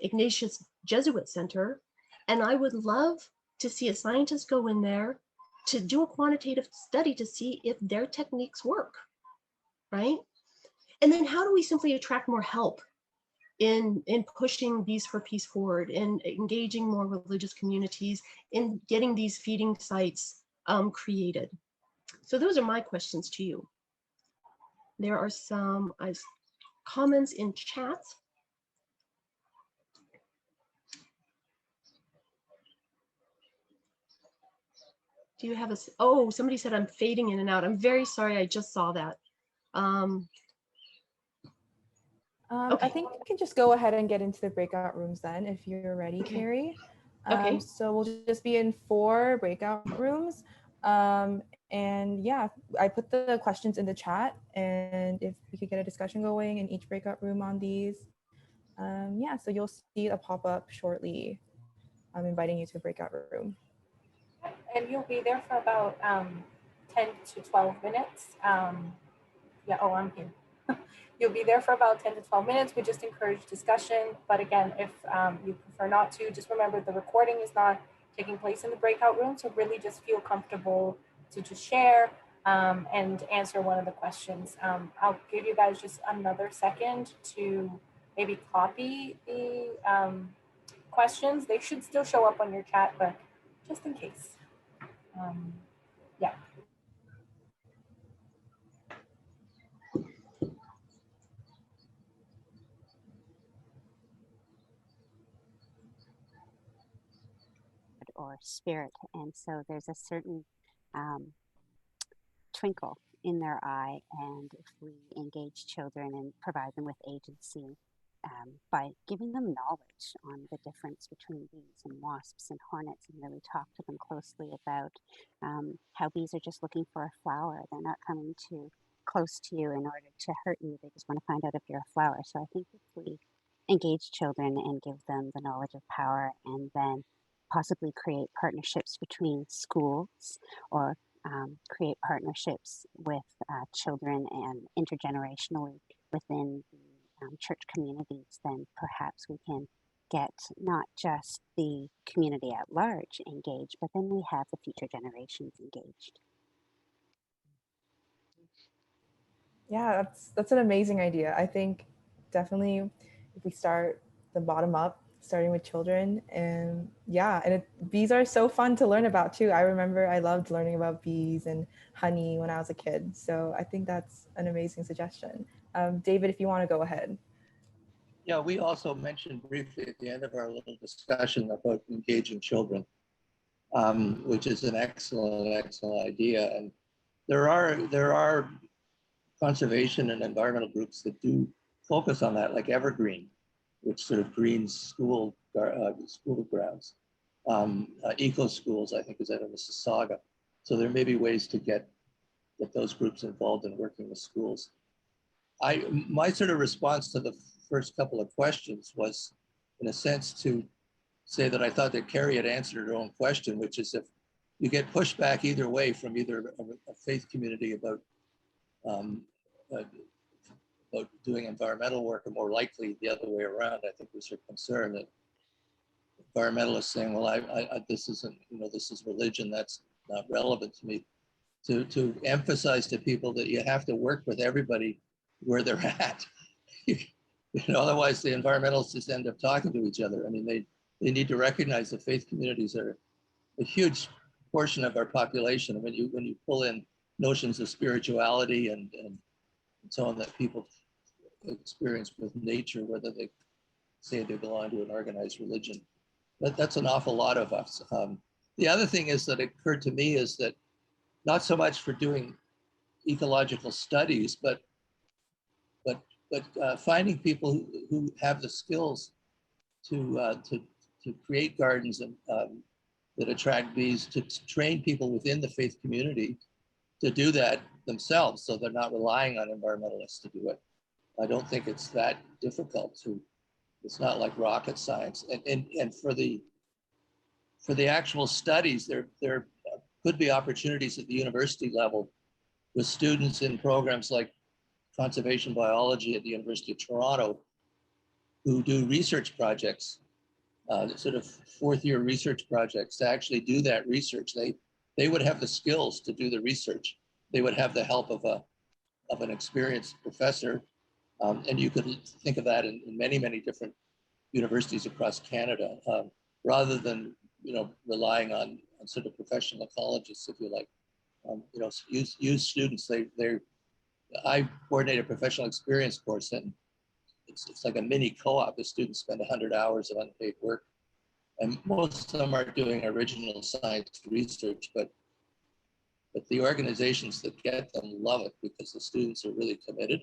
Ignatius Jesuit Center. And I would love to see a scientist go in there to do a quantitative study to see if their techniques work, right? And then how do we simply attract more help in pushing Bees for Peace forward, in engaging more religious communities, in getting these feeding sites created? So those are my questions to you. There are some comments in chat. Do you have a, oh, somebody said I'm fading in and out. I'm very sorry, I just saw that. Okay.
I think we can just go ahead and get into the breakout rooms then, if you're ready,
Okay.
Carrie.
Okay.
So we'll just be in 4 breakout rooms. And yeah, I put the questions in the chat, and if we could get a discussion going in each breakout room on these. Yeah, so you'll see a pop-up shortly. I'm inviting you to a breakout room.
And you'll be there for about 10 to 12 minutes. Yeah, oh, I'm here. You'll be there for about 10 to 12 minutes. We just encourage discussion. But again, if you prefer not to, just remember the recording is not taking place in the breakout room. So really just feel comfortable to just share and answer one of the questions. I'll give you guys just another second to maybe copy the questions. They should still show up on your chat, but just in case. Yeah.
Or spirit, and so there's a certain twinkle in their eye, and if we engage children and provide them with agency by giving them knowledge on the difference between bees and wasps and hornets, and really talk to them closely about how bees are just looking for a flower. They're not coming too close to you in order to hurt you. They just want to find out if you're a flower. So I think if we engage children and give them the knowledge of power, and then possibly create partnerships between schools, or create partnerships with children and intergenerationally within the church communities, then perhaps we can get not just the community at large engaged, but then we have the future generations engaged.
Yeah, that's an amazing idea. I think definitely if we start the bottom up, starting with children, and yeah, and bees are so fun to learn about too. I remember I loved learning about bees and honey when I was a kid. So I think that's an amazing suggestion. David, if you want to go ahead.
Yeah, we also mentioned briefly at the end of our little discussion about engaging children, which is an excellent idea. And there are conservation and environmental groups that do focus on that, like Evergreen, which sort of greens school grounds. Eco Schools, I think, is out of Mississauga. So there may be ways to get those groups involved in working with schools. My sort of response to the first couple of questions was, in a sense, to say that I thought that Carrie had answered her own question, which is if you get pushback either way from either a faith community about doing environmental work, or more likely the other way around. I think there's a concern that environmentalists saying, well, this isn't, this is religion, that's not relevant to me. To emphasize to people that you have to work with everybody where they're at. Otherwise the environmentalists just end up talking to each other. I mean, they need to recognize that faith communities are a huge portion of our population. And when you pull in notions of spirituality and so on that people experience with nature, whether they say they belong to an organized religion, that's an awful lot of us. The other thing is that occurred to me is that not so much for doing ecological studies, but finding people who have the skills to create gardens and that attract bees, to train people within the faith community to do that themselves, so they're not relying on environmentalists to do it. I don't think it's that difficult to. It's not like rocket science. And for the actual studies, there could be opportunities at the university level with students in programs like conservation biology at the University of Toronto who do research projects, sort of fourth-year research projects to actually do that research. They would have the skills to do the research. They would have the help of an experienced professor. And you could think of that in many, many different universities across Canada, rather than relying on sort of professional ecologists, if you like. Use students. I coordinate a professional experience course, and it's like a mini co-op. The students spend 100 hours of unpaid work, and most of them are doing original science research, but the organizations that get them love it because the students are really committed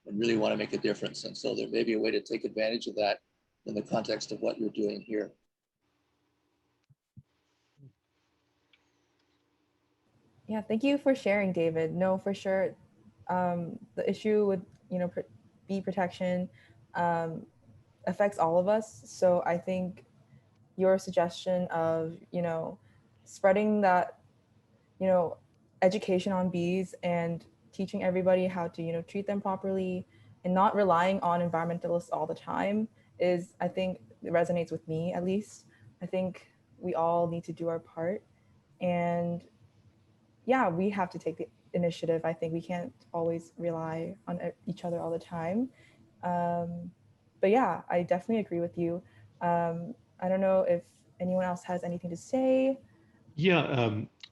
and really want to make a difference. And so there may be a way to take advantage of that in the context of what you're doing here.
Yeah, thank you for sharing, David. No, for sure, the issue with bee protection affects all of us. So I think your suggestion of spreading that education on bees and teaching everybody how to treat them properly and not relying on environmentalists all the time is, I think, it resonates with me at least. I think we all need to do our part, and yeah, we have to take the initiative. I think we can't always rely on each other all the time. But yeah, I definitely agree with you. I don't know if anyone else has anything to say.
Yeah,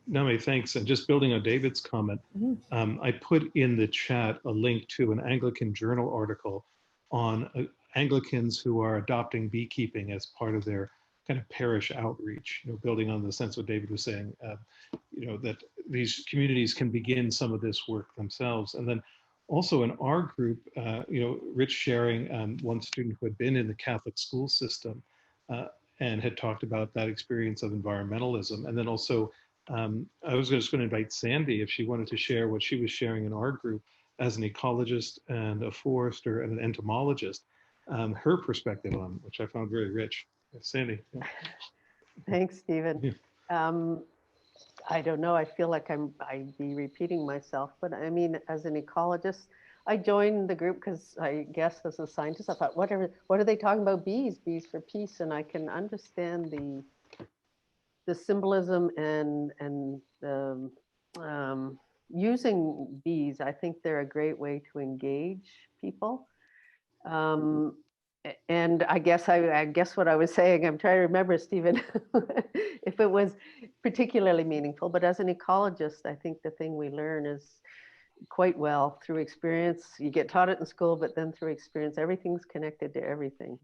Nami, thanks. And just building on David's comment,
Mhm.
I put in the chat a link to an Anglican Journal article on Anglicans who are adopting beekeeping as part of their kind of parish outreach, building on the sense what David was saying, that these communities can begin some of this work themselves. And then also in our group, Rich sharing one student who had been in the Catholic school system and had talked about that experience of environmentalism. And then also, I was just going to invite Sandy if she wanted to share what she was sharing in our group as an ecologist and a forester and an entomologist, her perspective on, which I found very rich. Sandy. Yeah.
Thanks, Stephen.
Yeah.
I don't know, I feel like I'd be repeating myself, but I mean, as an ecologist, I joined the group because I guess as a scientist, I thought, what are they talking about? Bees for peace. And I can understand the symbolism and using bees. I think they're a great way to engage people. And I guess what I was saying, I'm trying to remember, Stephen, if it was particularly meaningful. But as an ecologist, I think the thing we learn is quite well through experience. You get taught it in school, but then through experience, everything's connected to everything.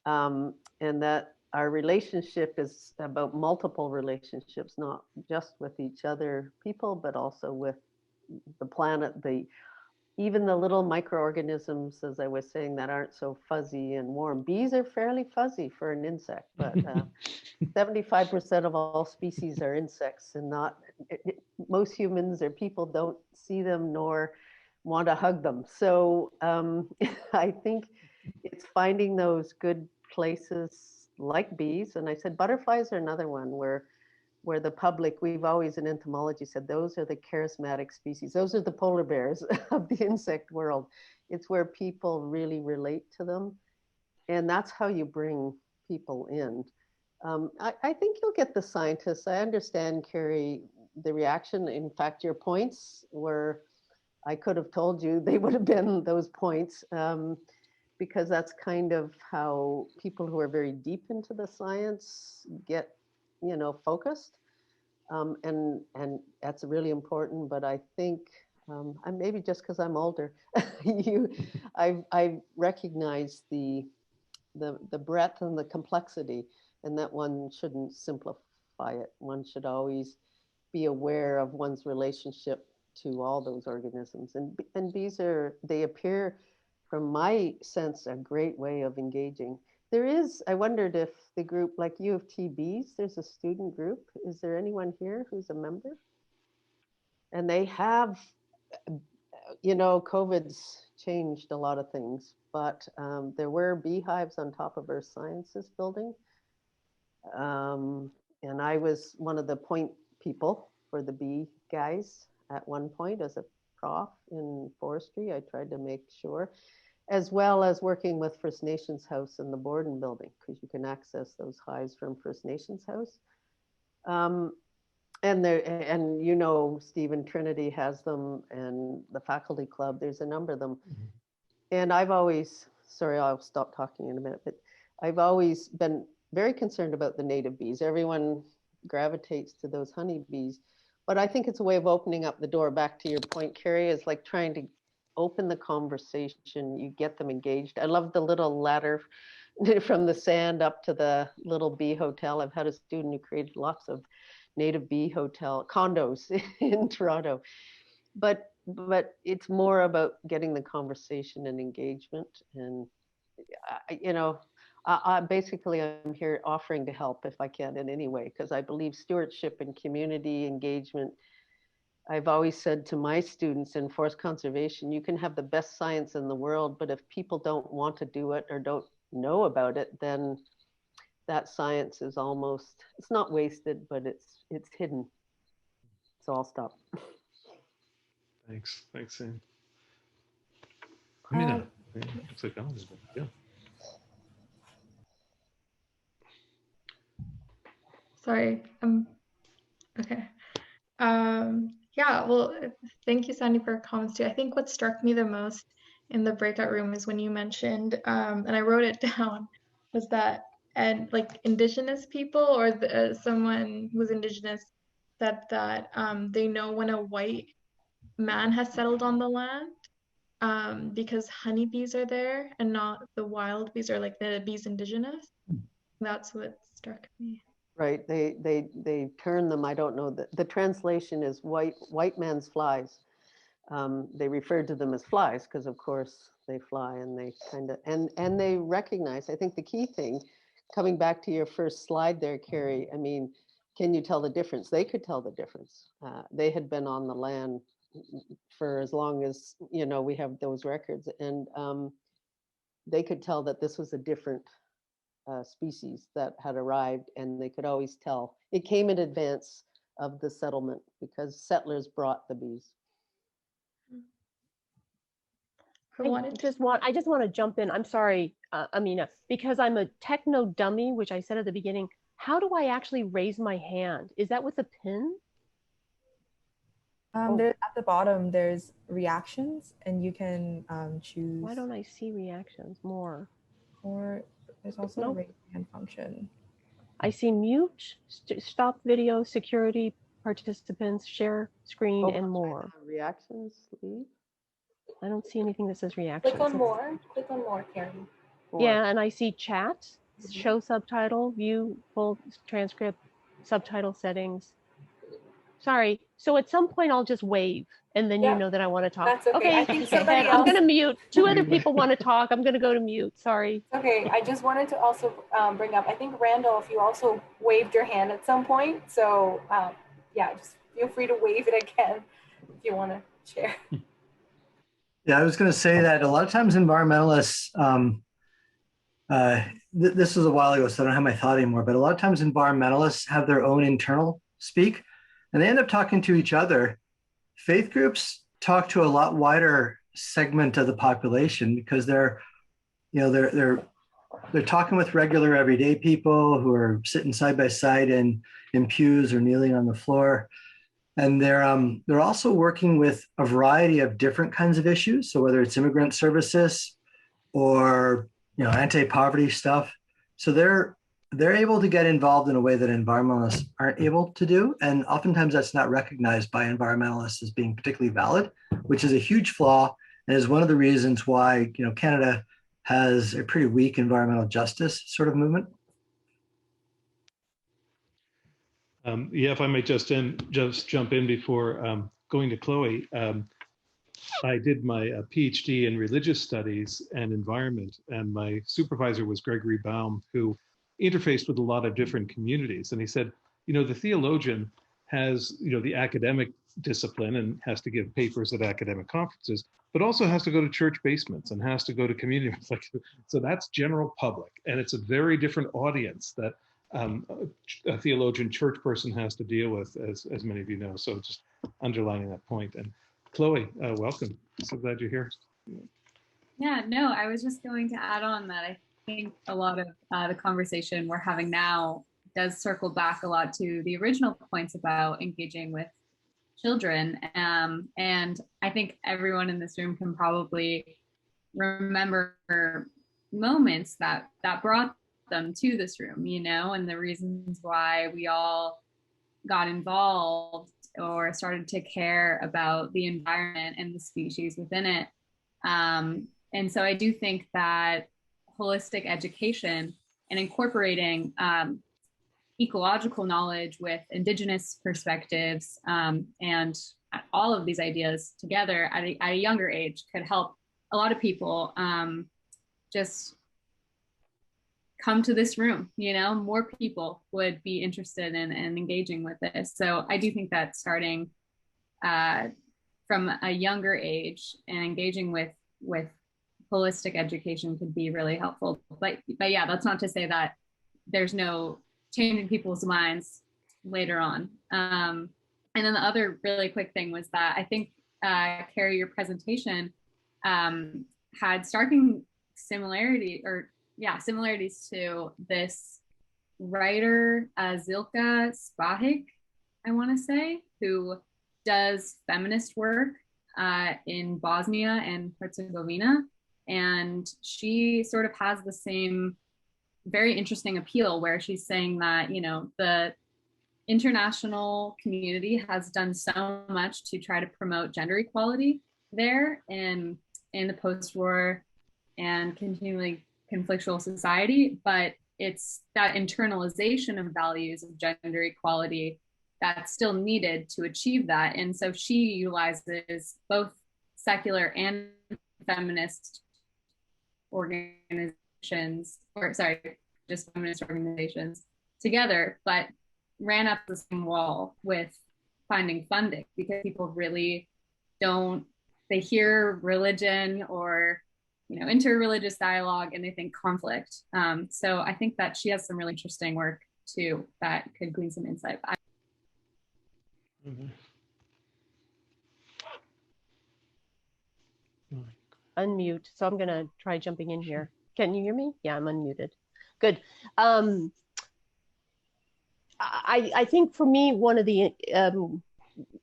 And that our relationship is about multiple relationships, not just with each other people, but also with the planet, even the little microorganisms, as I was saying, that aren't so fuzzy and warm. Bees are fairly fuzzy for an insect, but 75% of all species are insects, and most humans or people don't see them nor want to hug them. So I think it's finding those good places like bees. And I said butterflies are another one where the public, we've always in entomology said, those are the charismatic species. Those are the polar bears of the insect world. It's where people really relate to them. And that's how you bring people in. I think you'll get the scientists. I understand, Carrie, the reaction. In fact, your points were, I could have told you they would have been those points, because that's kind of how people who are very deep into the science get focused. And that's really important, but I think, and maybe just because I'm older, I recognize the breadth and the complexity, and that one shouldn't simplify it. One should always be aware of one's relationship to all those organisms. And bees they appear, from my sense, a great way of engaging. There is, I wondered if the group, like U of T Bees, there's a student group. Is there anyone here who's a member? And they have, COVID's changed a lot of things, but there were beehives on top of Earth Sciences building. And I was one of the point people for the bee guys at one point as a prof in forestry. I tried to make sure, as well as working with First Nations House in the Borden building, because you can access those hives from First Nations House. And Stephen, Trinity has them, and the faculty club, there's a number of them. Mm-hmm. And I've always, sorry, I'll stop talking in a minute, but I've always been very concerned about the native bees. Everyone gravitates to those honeybees, but I think it's a way of opening up the door. Back to your point, Carrie, is like trying to open the conversation, you get them engaged. I love the little ladder from the sand up to the little bee hotel. I've had a student who created lots of native bee hotel condos in Toronto. But it's more about getting the conversation and engagement. And, basically I'm here offering to help if I can in any way, because I believe stewardship and community engagement. I've always said to my students in forest conservation, you can have the best science in the world, but if people don't want to do it or don't know about it, then that science is almost, it's not wasted, but it's hidden. So I'll stop.
Thanks, Sam. Looks like Alan's been, yeah.
Sorry, okay. Yeah, well, thank you, Sandy, for your comments too. I think what struck me the most in the breakout room is when you mentioned, and I wrote it down, was that, and like Indigenous people or someone who's Indigenous said that they know when a white man has settled on the land because honeybees are there and not the wild bees or like the bees indigenous. That's what struck me.
Right, they turn them, I don't know, the translation is white man's flies. They referred to them as flies because of course they fly and they kind of, and they recognize, I think the key thing, coming back to your first slide there, Carrie, I mean, can you tell the difference? They could tell the difference. They had been on the land for as long as, you know, we have those records, and they could tell that this was a different species that had arrived, and they could always tell. It came in advance of the settlement because settlers brought the bees.
I just want to jump in. I'm sorry, Amina, because I'm a techno dummy, which I said at the beginning. How do I actually raise my hand? Is that with a pin?
There, at the bottom, there's reactions, and you can choose.
Why don't I see reactions more?
Or there's also a raise hand function.
I see mute, stop video, security, participants, share screen, and more.
Reactions, leave.
I don't see anything that says reactions.
Click on more, Carrie.
Yeah, and I see chat, show subtitle, view full transcript, subtitle settings. Sorry, so at some point I'll just wave, and then you know that I want to talk.
That's okay. I think somebody else...
I'm going to mute. Two other people want to talk. I'm going to go to mute. Sorry.
Okay, I just wanted to also bring up, I think Randolph, you also waved your hand at some point. So yeah, just feel free to wave it again if you want to share.
Yeah, I was going to say that a lot of times environmentalists, this was a while ago, so I don't have my thought anymore, but a lot of times environmentalists have their own internal speak, and they end up talking to each other. Faith groups talk to a lot wider segment of the population because they're talking with regular everyday people who are sitting side by side in pews or kneeling on the floor. And they're also working with a variety of different kinds of issues. So whether it's immigrant services or anti-poverty stuff, so they're able to get involved in a way that environmentalists aren't able to do, and oftentimes that's not recognized by environmentalists as being particularly valid, which is a huge flaw and is one of the reasons why Canada has a pretty weak environmental justice sort of movement.
Yeah, if I may just jump in before going to Chloe. I did my PhD in religious studies and environment, and my supervisor was Gregory Baum, who interfaced with a lot of different communities. And he said, the theologian has, the academic discipline and has to give papers at academic conferences, but also has to go to church basements and has to go to community. So that's general public, and it's a very different audience that a theologian church person has to deal with, as many of you know. So just underlining that point. And Chloe, welcome. So glad you're here.
Yeah, no, I was just going to add on that I think a lot of the conversation we're having now does circle back a lot to the original points about engaging with children. And I think everyone in this room can probably remember moments that brought them to this room, and the reasons why we all got involved or started to care about the environment and the species within it. And so I do think that holistic education and incorporating ecological knowledge with Indigenous perspectives and all of these ideas together at a younger age could help a lot of people just come to this room. More people would be interested in engaging with this. So I do think that starting from a younger age and engaging with holistic education could be really helpful. But yeah, that's not to say that there's no changing people's minds later on. And then the other really quick thing was that I think, Carrie, your presentation had striking similarities to this writer, Zilka Spahic, I want to say, who does feminist work in Bosnia and Herzegovina. And she sort of has the same very interesting appeal where she's saying that, international community has done so much to try to promote gender equality there in the post-war and continually conflictual society, but it's that internalization of values of gender equality that's still needed to achieve that. And so she utilizes both secular and feminist organizations, or sorry, just feminist organizations together, but ran up the same wall with finding funding, because people really don't, they hear religion or interreligious dialogue and they think conflict. So I think that she has some really interesting work too that could glean some insight.
Unmute. So I'm gonna try jumping in here. Can you hear me? Yeah, I'm unmuted. Good. I think for me, one of the,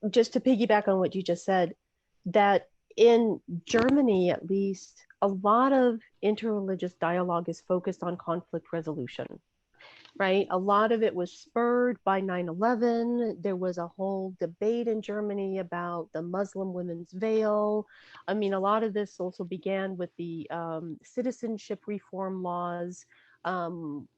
just to piggyback on what you just said, that in Germany, at least, a lot of interreligious dialogue is focused on conflict resolution, right? A lot of it was spurred by 9/11. There was a whole debate in Germany about the Muslim women's veil. I mean, a lot of this also began with the citizenship reform laws,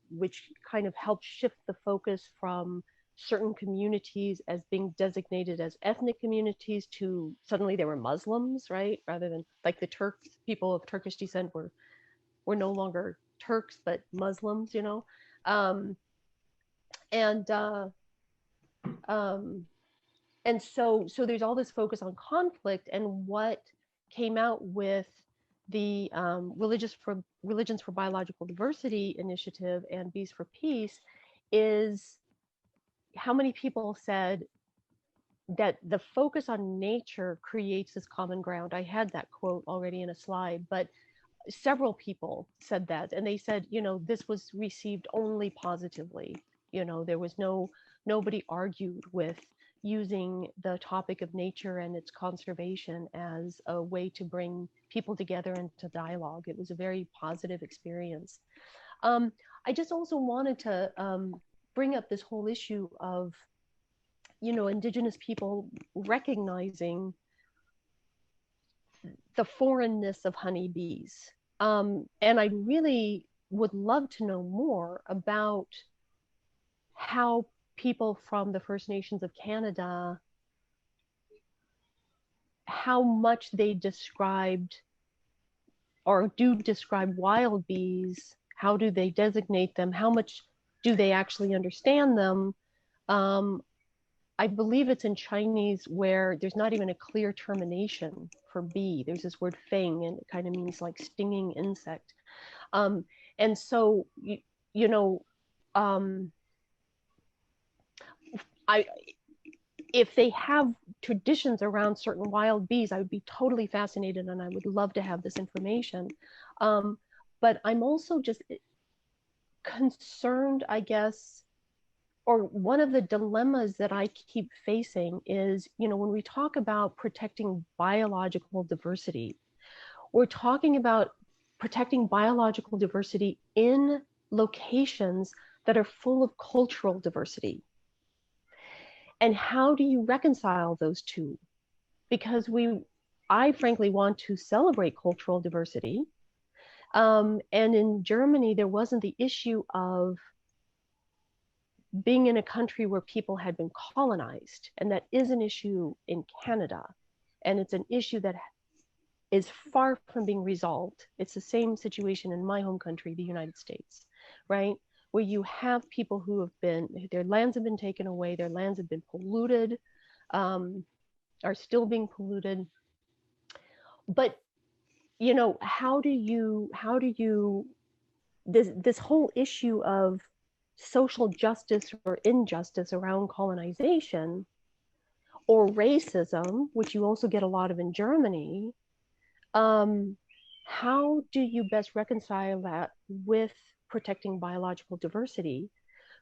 which kind of helped shift the focus from certain communities as being designated as ethnic communities to suddenly they were Muslims, right? Rather than like the Turks, people of Turkish descent were no longer Turks, but Muslims, and so there's all this focus on conflict, and what came out with the Religions for Biological Diversity initiative and Bees for Peace is how many people said that the focus on nature creates this common ground. I had that quote already in a slide, but several people said that, and they said, this was received only positively. There was nobody argued with using the topic of nature and its conservation as a way to bring people together into dialogue. It was a very positive experience. I just also wanted to bring up this whole issue of, Indigenous people recognizing the foreignness of honeybees. And I really would love to know more about how people from the First Nations of Canada, how much they described or do describe wild bees. How do they designate them? How much do they actually understand them? I believe it's in Chinese where there's not even a clear termination for bee. There's this word feng, and it kind of means like stinging insect. And so, if they have traditions around certain wild bees, I would be totally fascinated, and I would love to have this information. But I'm also just concerned, I guess, or one of the dilemmas that I keep facing is, when we talk about protecting biological diversity, we're talking about protecting biological diversity in locations that are full of cultural diversity. And how do you reconcile those two? Because I frankly want to celebrate cultural diversity. And in Germany, there wasn't the issue of being in a country where people had been colonized, and that is an issue in Canada, and it's an issue that is far from being resolved. It's the same situation in my home country, the United States, right? Where you have people who have their lands have been taken away, their lands have been polluted, are still being polluted. But, how do you, this whole issue of social justice or injustice around colonization or racism, which you also get a lot of in Germany, how do you best reconcile that with protecting biological diversity?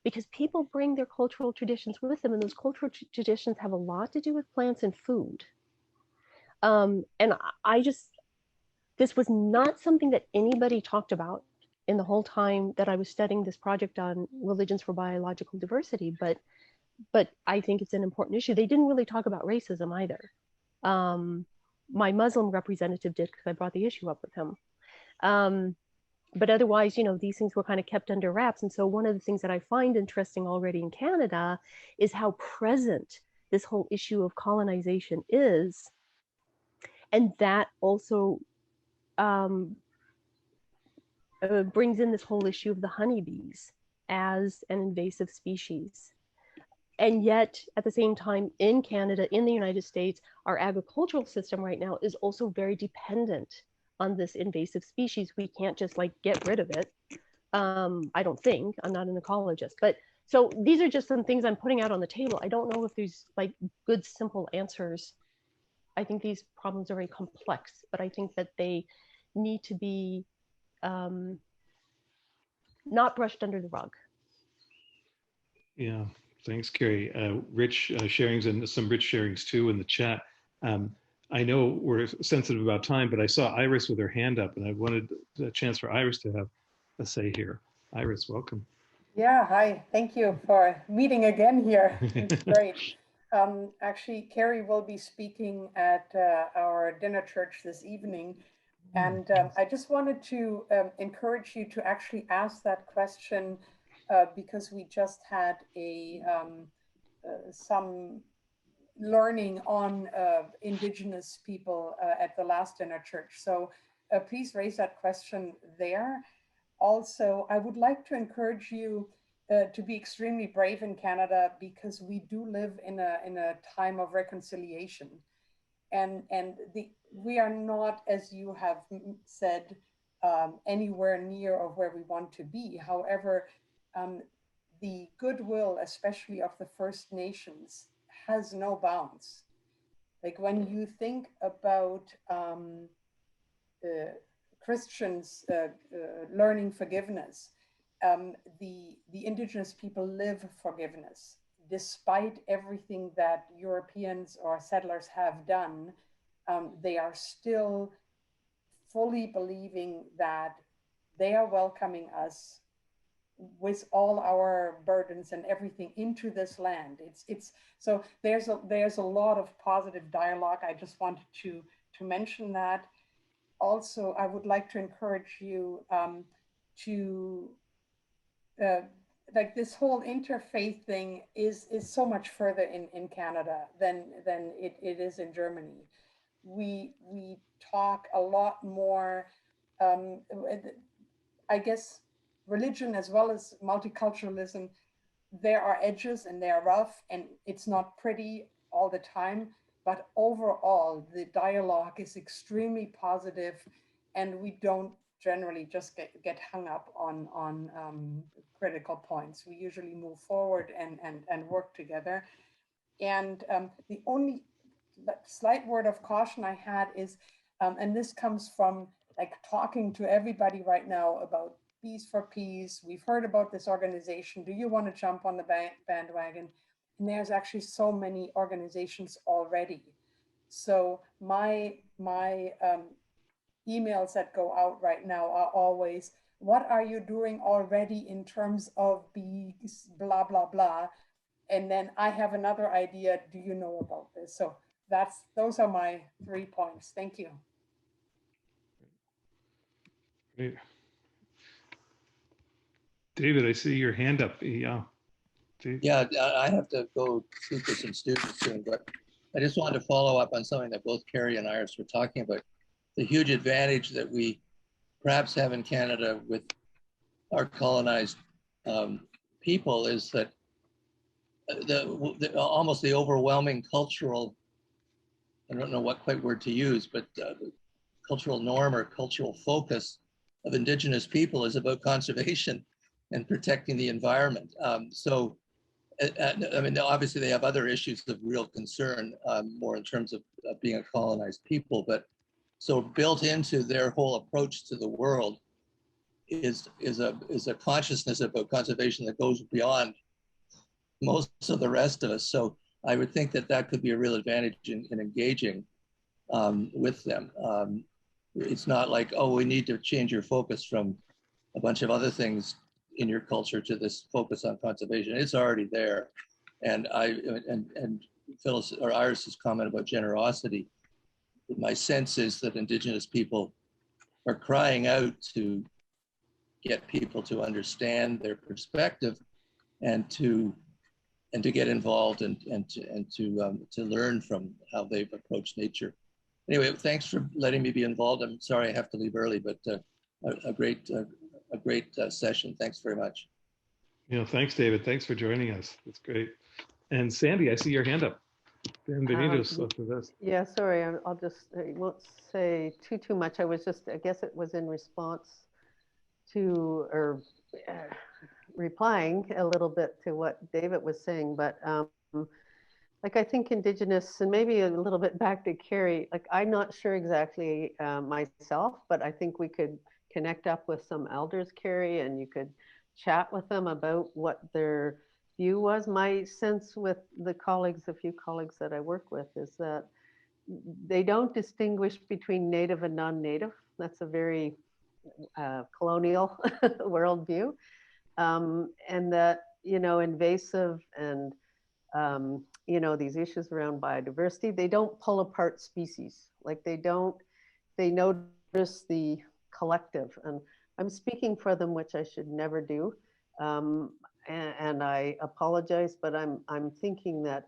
Because people bring their cultural traditions with them, and those cultural traditions have a lot to do with plants and food. And this was not something that anybody talked about in the whole time that I was studying this project on religions for biological diversity, but but I think it's an important issue. They didn't really talk about racism either. My Muslim representative did because I brought the issue up with him. But otherwise, you know, these things were kind of kept under wraps. And so one of the things that I find interesting already in Canada is how present this whole issue of colonization is. And that also brings in this whole issue of the honeybees as an invasive species. And yet, at the same time, in Canada, in the United States, our agricultural system right now is also very dependent on this invasive species. We can't just like get rid of it. I don't think, I'm not an ecologist, but so these are just some things I'm putting out on the table. I don't know if there's like good, simple answers. I think these problems are very complex, but I think that they need to be not brushed under the rug.
Yeah, thanks, Carrie. Rich sharings and some rich sharings too in the chat. I know we're sensitive about time, but I saw Iris with her hand up, and I wanted a chance for Iris to have a say here. Iris, welcome.
Yeah, hi. Thank you for meeting again here. It's great. Actually, Carrie will be speaking at our dinner church this evening. And I just wanted to encourage you to actually ask that question because we just had some learning on Indigenous people at the last dinner church. So please raise that question there. Also, I would like to encourage you to be extremely brave in Canada because we do live in a time of reconciliation. And we are not, as you have said, anywhere near of where we want to be. However, the goodwill, especially of the First Nations, has no bounds. Like when you think about Christians learning forgiveness, the Indigenous people live forgiveness. Despite everything that Europeans or settlers have done, they are still fully believing that they are welcoming us with all our burdens and everything into this land. So there's a lot of positive dialogue. I just wanted to mention that. Also, I would like to encourage you to like this whole interfaith thing is so much further in Canada than it is in Germany. We talk a lot more, I guess, religion as well as multiculturalism. There are edges and they are rough and it's not pretty all the time, but overall the dialogue is extremely positive and we don't generally just get hung up on critical points. We usually move forward and work together. And the only slight word of caution I had is, and this comes from like talking to everybody right now about Bees for Peace. We've heard about this organization. Do you want to jump on the bandwagon? And there's actually so many organizations already. So my emails that go out right now are always, what are you doing already in terms of bees, blah, blah, blah. And then I have another idea. Do you know about this? So those are my 3 points. Thank you.
Great. David, I see your hand up. Yeah.
Yeah, I have to go speak to some students soon, but I just wanted to follow up on something that both Carrie and Iris were talking about. The huge advantage that we perhaps have in Canada with our colonized people is that almost the overwhelming cultural, I don't know what quite word to use, but cultural norm or cultural focus of Indigenous people is about conservation and protecting the environment. So, I mean, obviously they have other issues of real concern, more in terms of being a colonized people, but so built into their whole approach to the world is a consciousness about conservation that goes beyond most of the rest of us. So I would think that could be a real advantage in engaging with them. It's not like, oh, we need to change your focus from a bunch of other things in your culture to this focus on conservation. It's already there. And Phyllis or Iris's comment about generosity, my sense is that Indigenous people are crying out to get people to understand their perspective and to get involved and to learn from how they've approached nature. Anyway, thanks for letting me be involved. I'm sorry I have to leave early, but a great session. Thanks very much.
Thanks, David. Thanks for joining us. That's great. And Sandy, I see your hand up. Bienvenidos after this.
Yeah, sorry, I'll just, I won't say too much. I was just, I guess it was in response to, or replying a little bit to what David was saying, but like I think Indigenous, and maybe a little bit back to Carrie, like I'm not sure exactly myself, but I think we could connect up with some elders, Carrie, and you could chat with them about what their view was. My sense with the colleagues, a few colleagues that I work with, is that they don't distinguish between native and non-native. That's a very colonial worldview. And that, invasive and, these issues around biodiversity, they don't pull apart species. Like they notice the collective. And I'm speaking for them, which I should never do. And I apologize, but I'm thinking that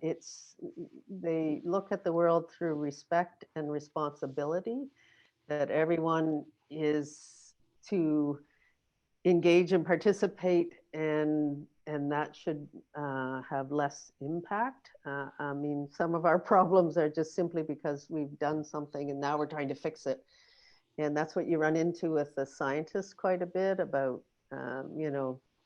they look at the world through respect and responsibility, that everyone is to engage and participate, and that should have less impact. I mean, some of our problems are just simply because we've done something and now we're trying to fix it. And that's what you run into with the scientists quite a bit about,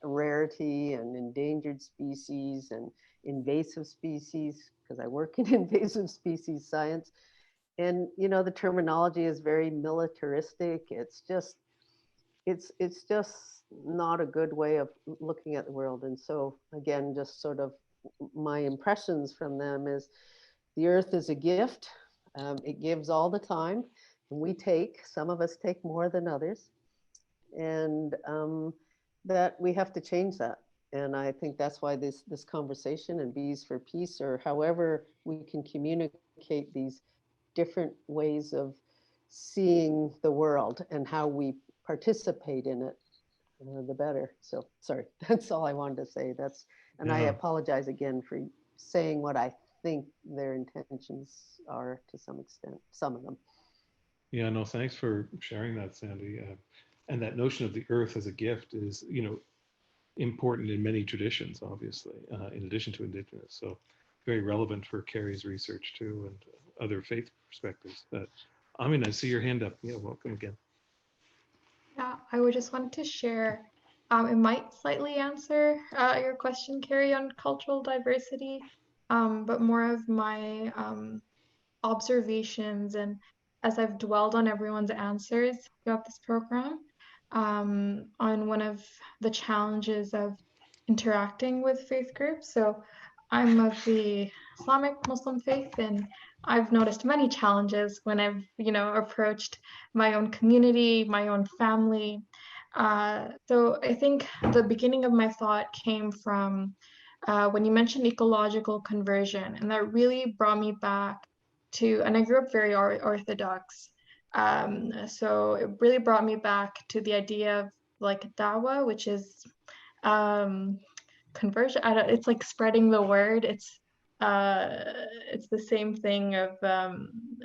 rarity and endangered species and invasive species, because I work in invasive species science. And, the terminology is very militaristic. It's just not a good way of looking at the world. And so again, just sort of my impressions from them is the earth is a gift. It gives all the time. And some of us take more than others. And that we have to change that. And I think that's why this conversation and Bees for Peace, or however we can communicate these different ways of seeing the world and how we participate in it, the better. So sorry, that's all I wanted to say. I apologize again for saying what I think their intentions are to some extent, some of them.
Yeah, no, thanks for sharing that, Sandy. And that notion of the earth as a gift is, important in many traditions, obviously, in addition to Indigenous. So very relevant for Carrie's research too, and other faith perspectives. But Amin, I see your hand up. Yeah, welcome again.
Yeah, I would just want to share, it might slightly answer your question, Carrie, on cultural diversity, but more of my observations, and as I've dwelled on everyone's answers throughout this program, on one of the challenges of interacting with faith groups. So I'm of the Islamic Muslim faith, and I've noticed many challenges when I've, approached my own community, my own family. So I think the beginning of my thought came from when you mentioned ecological conversion, and that really brought me back to, and I grew up very orthodox. So it really brought me back to the idea of like dawa, which is conversion. It's like spreading the word. It's the same thing of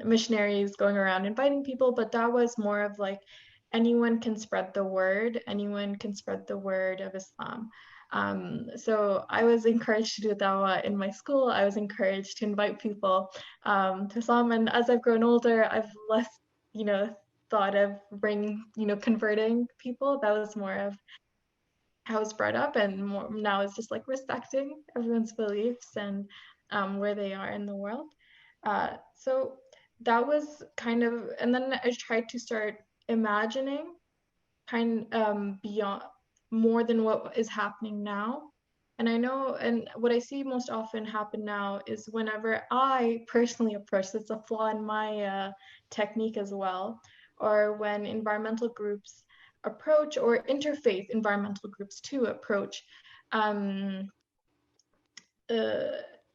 missionaries going around inviting people, but dawa is more of like anyone can spread the word. Anyone can spread the word of Islam. So I was encouraged to do dawa in my school. I was encouraged to invite people to Islam. And as I've grown older, I've less, thought of converting people. That was more of how I was brought up, and more now it's just like respecting everyone's beliefs and where they are in the world. So that was kind of, and then I tried to start imagining beyond, more than what is happening now. And I know, and what I see most often happen now is whenever I personally approach, that's a flaw in my technique as well, or when environmental groups approach, or interfaith environmental groups too approach,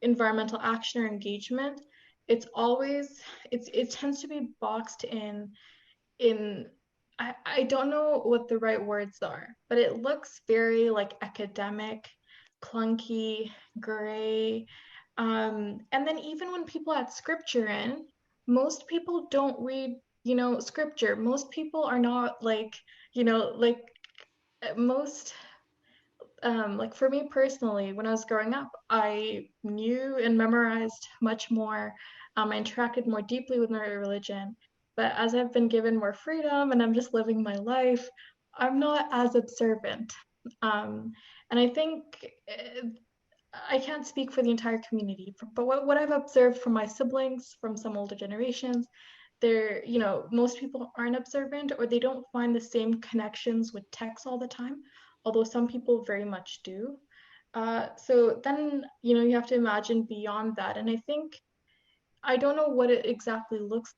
environmental action or engagement, it's always it tends to be boxed in I don't know what the right words are, but it looks very like academic, clunky, gray. And then even when people add scripture in, most people don't read, scripture. Most people are not like, like most like for me personally, when I was growing up, I knew and memorized much more. I interacted more deeply with my religion. But as I've been given more freedom and I'm just living my life, I'm not as observant. And I think I can't speak for the entire community, but what I've observed from my siblings, from some older generations, they're, most people aren't observant or they don't find the same connections with text all the time, although some people very much do. So then, you have to imagine beyond that. And I think, I don't know what it exactly looks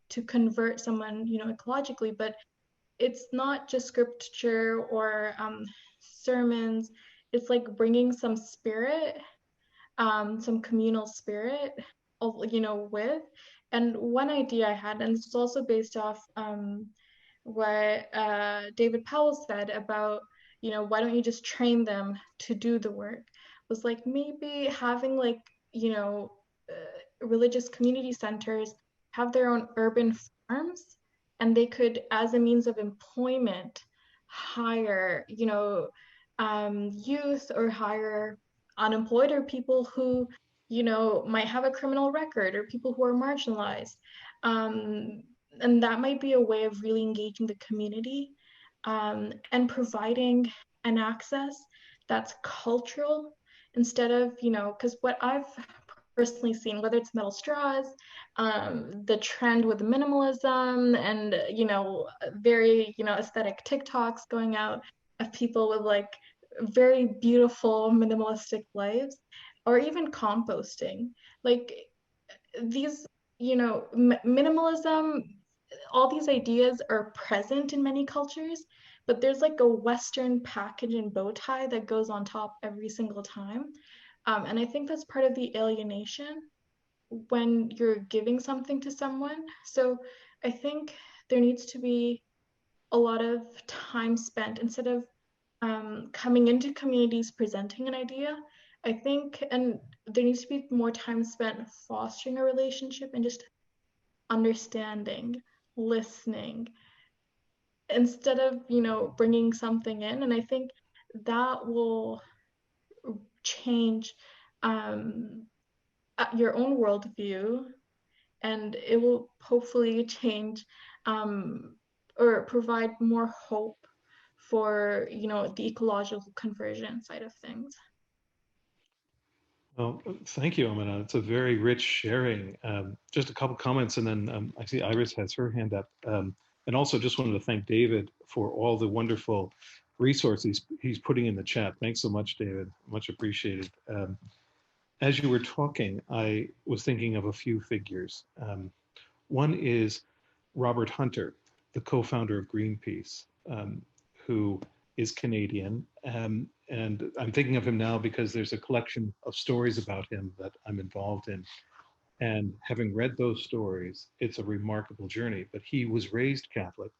to convert someone, ecologically, but it's not just scripture or sermons. It's like bringing some spirit, some communal spirit, with. And one idea I had, and this was also based off what David Powell said about, why don't you just train them to do the work? Was like maybe having like, religious community centers have their own urban farms, and they could, as a means of employment, hire, youth or hire unemployed or people who, might have a criminal record or people who are marginalized. Um, and that might be a way of really engaging the community, and providing an access that's cultural instead of, because what I've personally seen, whether it's metal straws, the trend with minimalism and, very, aesthetic TikToks going out of people with like very beautiful minimalistic lives, or even composting. Like these, minimalism, all these ideas are present in many cultures, but there's like a Western package and bow tie that goes on top every single time. And I think that's part of the alienation when you're giving something to someone. So I think there needs to be a lot of time spent instead of coming into communities presenting an idea. I think, and there needs to be more time spent fostering a relationship and just understanding, listening, instead of, bringing something in. And I think that will change your own worldview, and it will hopefully change or provide more hope for, the ecological conversion side of things.
Well, thank you, Amina. It's a very rich sharing. Just a couple comments, and then I see Iris has her hand up. And also just wanted to thank David for all the wonderful resources he's putting in the chat. Thanks so much, David. Much appreciated. As you were talking, I was thinking of a few figures. One is Robert Hunter, the co-founder of Greenpeace, who is Canadian. And I'm thinking of him now because there's a collection of stories about him that I'm involved in. And having read those stories, it's a remarkable journey. But he was raised Catholic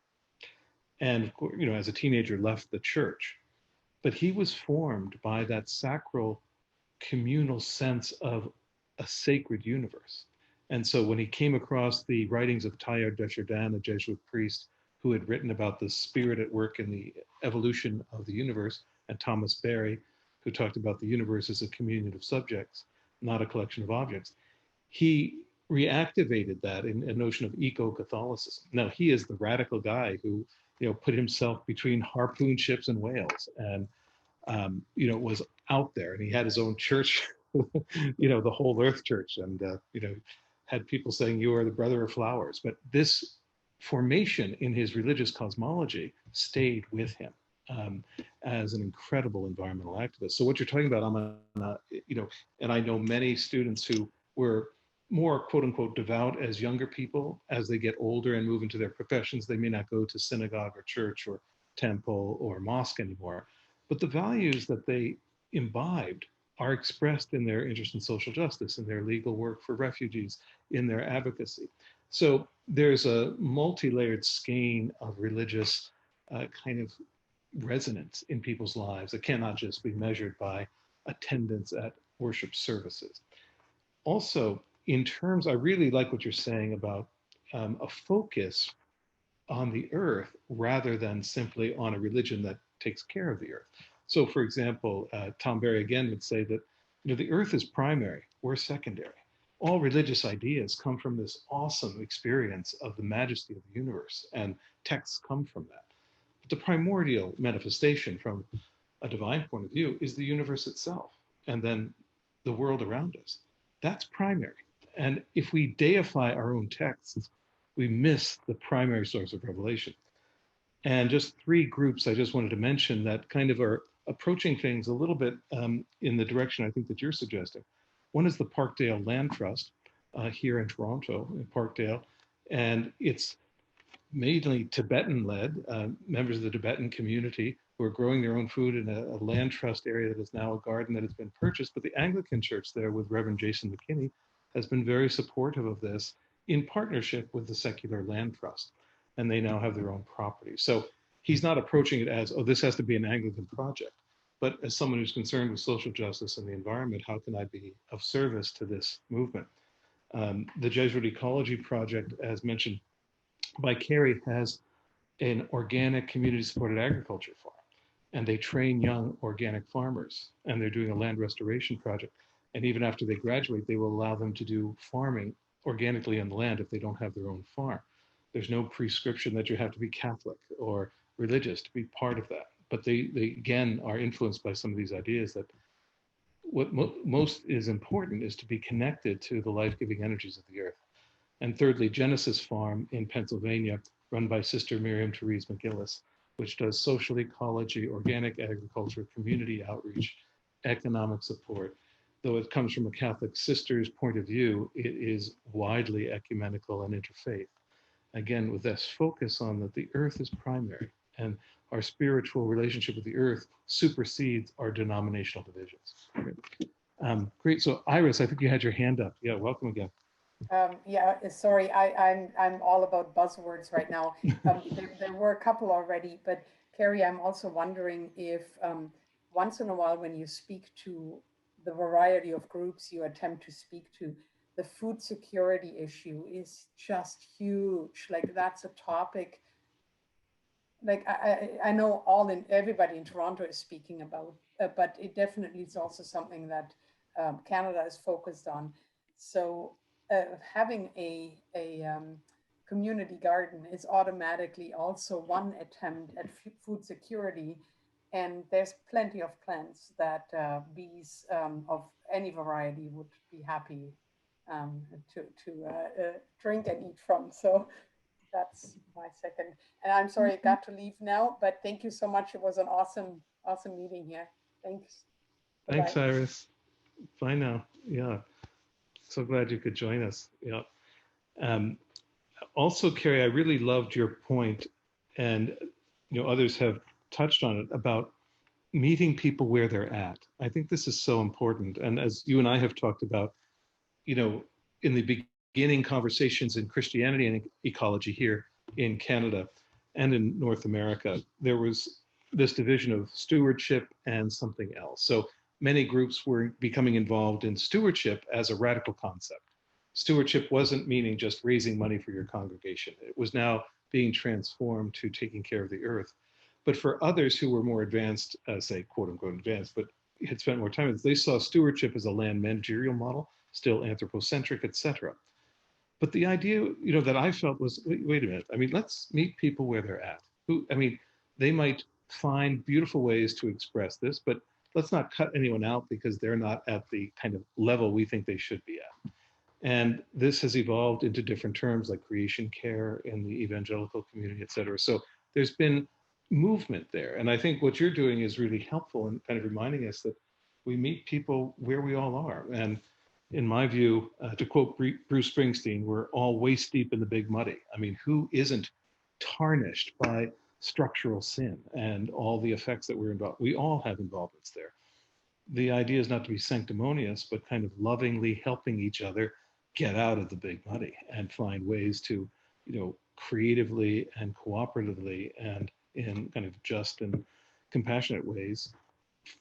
and, as a teenager left the church. But he was formed by that sacral communal sense of a sacred universe. And so when he came across the writings of Teilhard de Chardin, a Jesuit priest who had written about the spirit at work in the evolution of the universe, and Thomas Berry, who talked about the universe as a communion of subjects, not a collection of objects, he reactivated that in a notion of eco-Catholicism. Now, he is the radical guy who, put himself between harpoon ships and whales and, was out there, and he had his own church, the whole earth church, and, had people saying, you are the brother of flowers. But this formation in his religious cosmology stayed with him as an incredible environmental activist. So what you're talking about, Amina, and I know many students who were more quote unquote devout as younger people. As they get older and move into their professions, they may not go to synagogue or church or temple or mosque anymore. But the values that they imbibed are expressed in their interest in social justice, in their legal work for refugees, in their advocacy. So there's a multi-layered skein of religious kind of resonance in people's lives that cannot just be measured by attendance at worship services. Also, in terms, I really like what you're saying about a focus on the earth rather than simply on a religion that takes care of the earth. So, for example, Tom Berry again would say that the earth is primary, we're secondary. All religious ideas come from this awesome experience of the majesty of the universe, and texts come from that. But the primordial manifestation from a divine point of view is the universe itself, and then the world around us. That's primary. And if we deify our own texts, we miss the primary source of revelation. And just three groups I just wanted to mention that kind of are approaching things a little bit in the direction I think that you're suggesting. One is the Parkdale Land Trust here in Toronto, in Parkdale, and it's mainly Tibetan-led, members of the Tibetan community who are growing their own food in a land trust area that is now a garden that has been purchased. But the Anglican Church there with Reverend Jason McKinney has been very supportive of this in partnership with the Secular Land Trust. And they now have their own property. So he's not approaching it as, oh, this has to be an Anglican project. But as someone who's concerned with social justice and the environment, how can I be of service to this movement? The Jesuit Ecology Project, as mentioned by Carrie, has an organic community-supported agriculture farm, and they train young organic farmers, and they're doing a land restoration project. And even after they graduate, they will allow them to do farming organically on the land if they don't have their own farm. There's no prescription that you have to be Catholic or religious to be part of that. But they again are influenced by some of these ideas that what most is important is to be connected to the life-giving energies of the earth. And thirdly, Genesis Farm in Pennsylvania, run by Sister Miriam Therese McGillis, which does social ecology, organic agriculture, community outreach, economic support. Though it comes from a Catholic sister's point of view, it is widely ecumenical and interfaith. Again, with this focus on that the earth is primary and our spiritual relationship with the earth supersedes our denominational divisions. Great. So Iris, I think you had your hand up. Yeah, welcome again.
Yeah, sorry, I'm all about buzzwords right now. There were a couple already, but Carrie, I'm also wondering if once in a while when you speak to the variety of groups you attempt to speak to, the food security issue is just huge. Like that's a topic. Like I know everybody in Toronto is speaking about, but it definitely is also something that Canada is focused on. So having a community garden is automatically also one attempt at food security. And there's plenty of plants that bees of any variety would be happy to drink and eat from. So that's my second. And I'm sorry I got to leave now, but thank you so much. It was an awesome meeting here. Thanks.
Thanks,
Bye-bye.
Iris. Bye now. Yeah. So glad you could join us. Yeah. Also, Carrie, I really loved your point, and others have touched on it about meeting people where they're at. I think this is so important. And as you and I have talked about, in the beginning conversations in Christianity and ecology here in Canada and in North America, there was this division of stewardship and something else. So many groups were becoming involved in stewardship as a radical concept. Stewardship wasn't meaning just raising money for your congregation. It was now being transformed to taking care of the earth. But for others who were more advanced, say, quote unquote advanced, but had spent more time, they saw stewardship as a land managerial model, still anthropocentric, etc. But the idea, that I felt was, wait a minute. I mean, let's meet people where they're at. They might find beautiful ways to express this, but let's not cut anyone out because they're not at the kind of level we think they should be at. And this has evolved into different terms like creation care in the evangelical community, et cetera. So there's been movement there. And I think what you're doing is really helpful in kind of reminding us that we meet people where we all are. And in my view, to quote Bruce Springsteen, we're all waist deep in the big muddy. I mean, who isn't tarnished by structural sin and all the effects that we're involved? We all have involvements there. the idea is not to be sanctimonious, but kind of lovingly helping each other get out of the big muddy and find ways to, creatively and cooperatively and in kind of just and compassionate ways,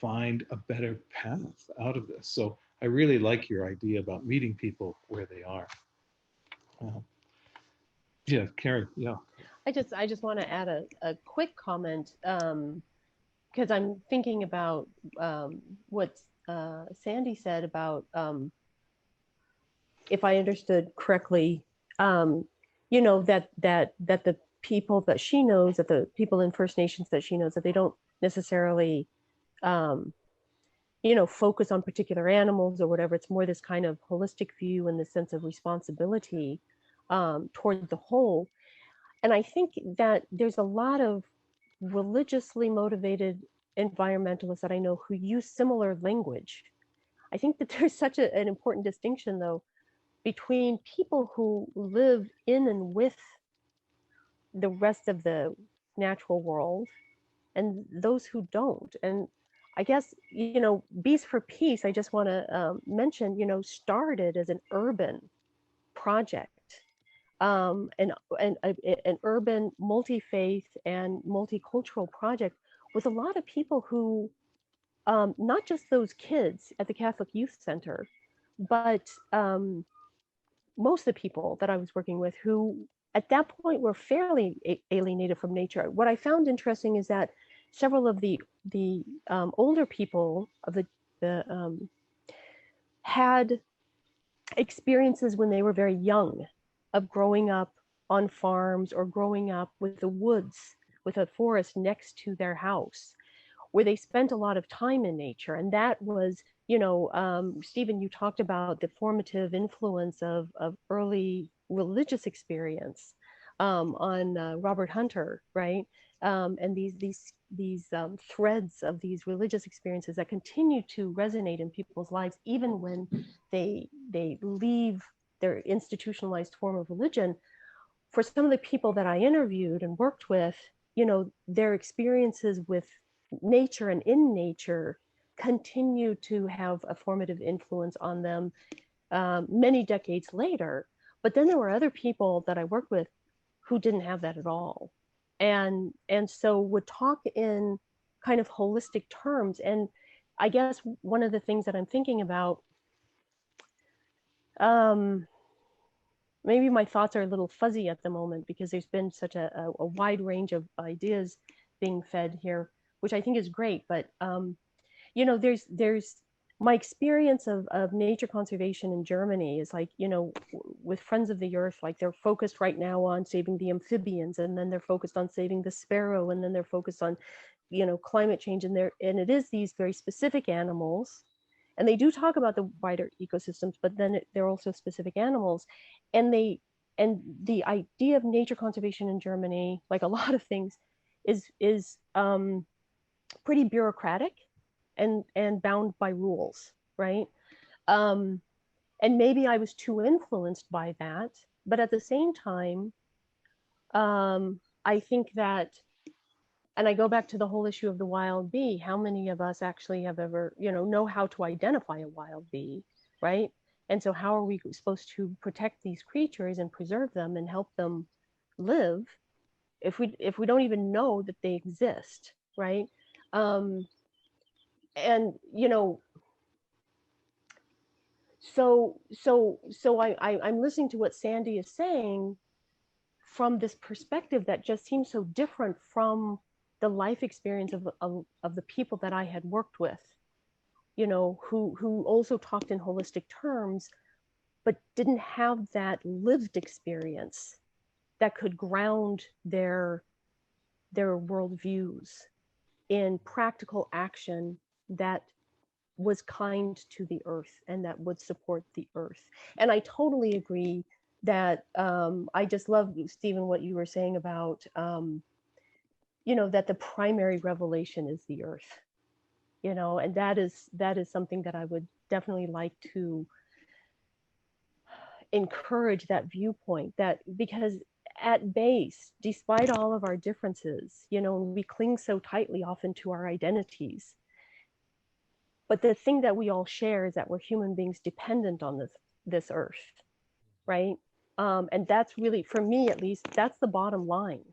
find a better path out of this. So I really like your idea about meeting people where they are. Yeah, Carrie, yeah.
I just want to add a quick comment, because I'm thinking about what Sandy said about, if I understood correctly, that the people that she knows, that the people in First Nations that she knows, that they don't necessarily, focus on particular animals or whatever. It's more this kind of holistic view and the sense of responsibility toward the whole. And I think that there's a lot of religiously motivated environmentalists that I know who use similar language. I think that there's such an important distinction, though, between people who live in and with the rest of the natural world and those who don't. And I guess, Bees for Peace, I just want to mention, started as an urban project, an urban multi-faith and multicultural project with a lot of people who, not just those kids at the Catholic Youth Center, but most of the people that I was working with who at that point were fairly alienated from nature. What I found interesting is that several of the older people of the had experiences when they were very young of growing up on farms or growing up with the woods, with a forest next to their house, where they spent a lot of time in nature. And that was, Stephen, you talked about the formative influence of early religious experience on Robert Hunter, right? And these threads of these religious experiences that continue to resonate in people's lives, even when they leave their institutionalized form of religion. For some of the people that I interviewed and worked with, their experiences with nature and in nature continue to have a formative influence on them many decades later. But then there were other people that I worked with who didn't have that at all, and so would talk in kind of holistic terms. And I guess one of the things that I'm thinking about, maybe my thoughts are a little fuzzy at the moment because there's been such a wide range of ideas being fed here, which I think is great. But there's my experience of nature conservation in Germany is like, with Friends of the Earth, like they're focused right now on saving the amphibians, and then they're focused on saving the sparrow, and then they're focused on, climate change, and it is these very specific animals. And they do talk about the wider ecosystems, but then they're also specific animals. And the idea of nature conservation in Germany, like a lot of things, is pretty bureaucratic and bound by rules, right? And maybe I was too influenced by that, but at the same time, I think that, and I go back to the whole issue of the wild bee. How many of us actually have ever, know how to identify a wild bee, right? And so how are we supposed to protect these creatures and preserve them and help them live if we don't even know that they exist, right? And so I'm listening to what Sandy is saying from this perspective that just seems so different from the life experience of the people that I had worked with, who also talked in holistic terms, but didn't have that lived experience that could ground their worldviews in practical action that was kind to the earth and that would support the earth. And I totally agree that I just love, Stephen, what you were saying about, that the primary revelation is the earth, and that is something that I would definitely like to encourage, that viewpoint, that because at base, despite all of our differences, we cling so tightly often to our identities. But the thing that we all share is that we're human beings dependent on this earth, right? And that's really, for me at least, that's the bottom line.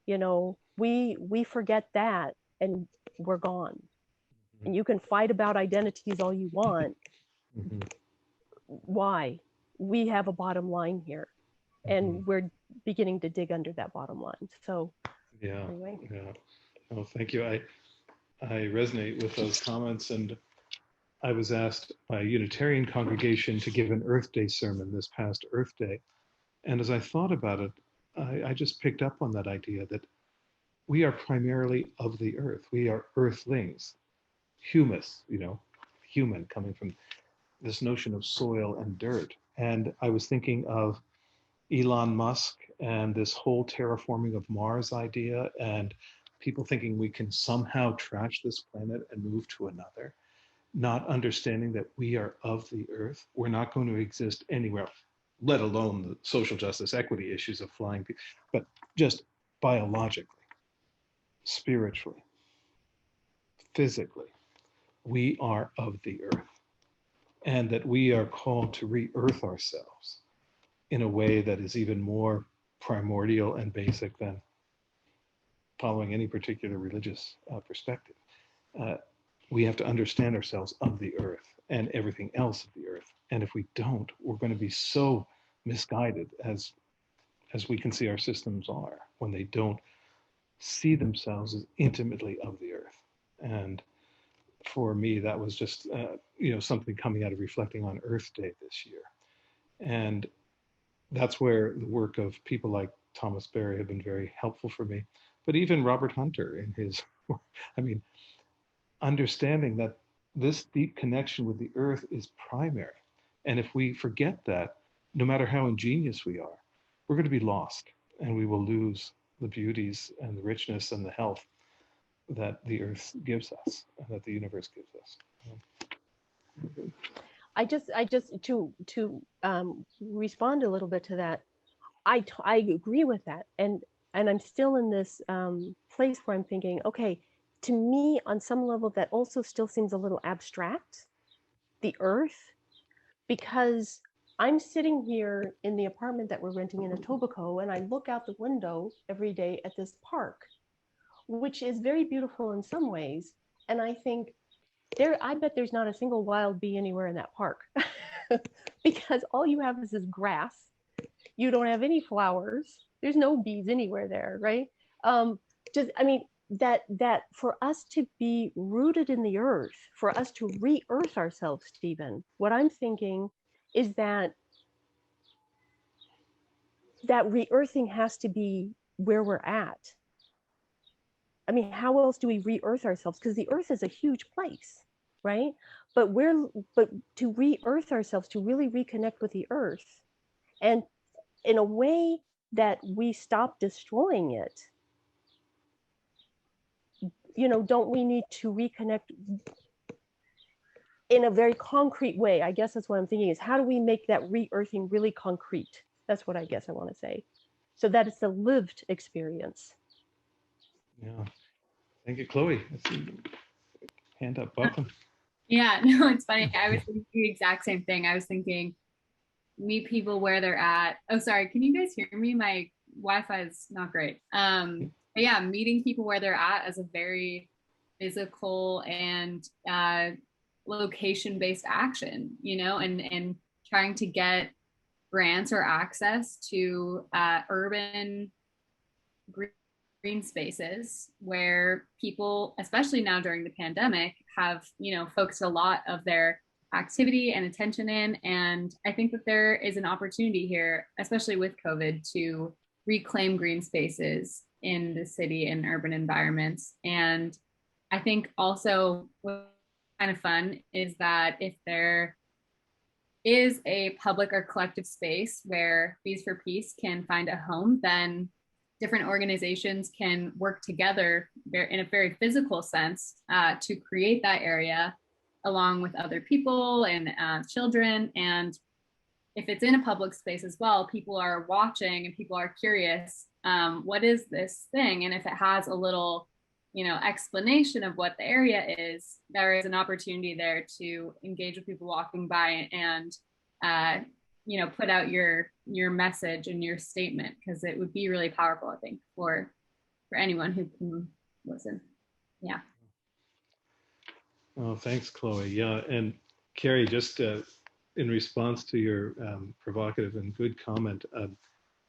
You know, we forget that and we're gone. And you can fight about identities all you want. Why? We have a bottom line here, and we're beginning to dig under that bottom line. So
yeah,
anyway.
yeah. Oh, thank you. I resonate with those comments, and I was asked by a Unitarian congregation to give an Earth Day sermon this past Earth Day. And as I thought about it, I just picked up on that idea that we are primarily of the earth. We are earthlings, humus, you know, human, coming from this notion of soil and dirt. And I was thinking of Elon Musk and this whole terraforming of Mars idea, and people thinking we can somehow trash this planet and move to another, not understanding that we are of the earth. We're not going to exist anywhere else, let alone the social justice equity issues of flying people, but just biologically, spiritually, physically, we are of the earth, and that we are called to re-earth ourselves in a way that is even more primordial and basic than following any particular religious perspective. We have to understand ourselves of the earth and everything else of the earth. And if we don't, we're going to be so misguided as we can see our systems are when they don't see themselves as intimately of the earth. And for me, that was just you know, something coming out of reflecting on Earth Day this year. And that's where the work of people like Thomas Berry have been very helpful for me. But even Robert Hunter in his, I mean, understanding that this deep connection with the earth is primary. And if we forget that, no matter how ingenious we are, we're going to be lost, and we will lose the beauties and the richness and the health that the earth gives us and that the universe gives us.
I just to respond a little bit to that, I agree with that, and I'm still in this place where I'm thinking, okay, to me on some level that also still seems a little abstract, the earth, because I'm sitting here in the apartment that we're renting in Etobicoke, and I look out the window every day at this park, which is very beautiful in some ways, and I think, I bet there's not a single wild bee anywhere in that park because all you have is this grass. You don't have any flowers. There's no bees anywhere there, right? I mean, that for us to be rooted in the earth, for us to re-earth ourselves, Stephen, what I'm thinking is that re-earthing has to be where we're at. I mean, how else do we re-earth ourselves? Because the earth is a huge place, right? But to re-earth ourselves, to really reconnect with the earth, and in a way that we stop destroying it, you know, don't we need to reconnect in a very concrete way? I guess that's what I'm thinking, is how do we make that re-earthing really concrete? That's what I guess I want to say. So that it's a lived experience.
Yeah. Thank you, Chloe. Hand up, welcome.
Yeah, no, it's funny. I was thinking the exact same thing. I was thinking, meet people where they're at. Oh, sorry. Can you guys hear me? My Wi-Fi is not great. But yeah, meeting people where they're at as a very physical and location-based action, you know, and trying to get grants or access to urban green spaces where people, especially now during the pandemic, have, you know, focused a lot of their activity and attention in. And I think that there is an opportunity here, especially with COVID, to reclaim green spaces in the city and urban environments. And I think also what's kind of fun is that if there is a public or collective space where Bees for Peace can find a home, then different organizations can work together in a very physical sense to create that area along with other people and children. And if it's in a public space as well, people are watching and people are curious, what is this thing? And if it has a little explanation of what the area is, there is an opportunity there to engage with people walking by and put out your message and your statement, because it would be really powerful, I think, for anyone who can listen. Yeah.
Oh, thanks, Chloe. Yeah, and Carrie, just in response to your provocative and good comment,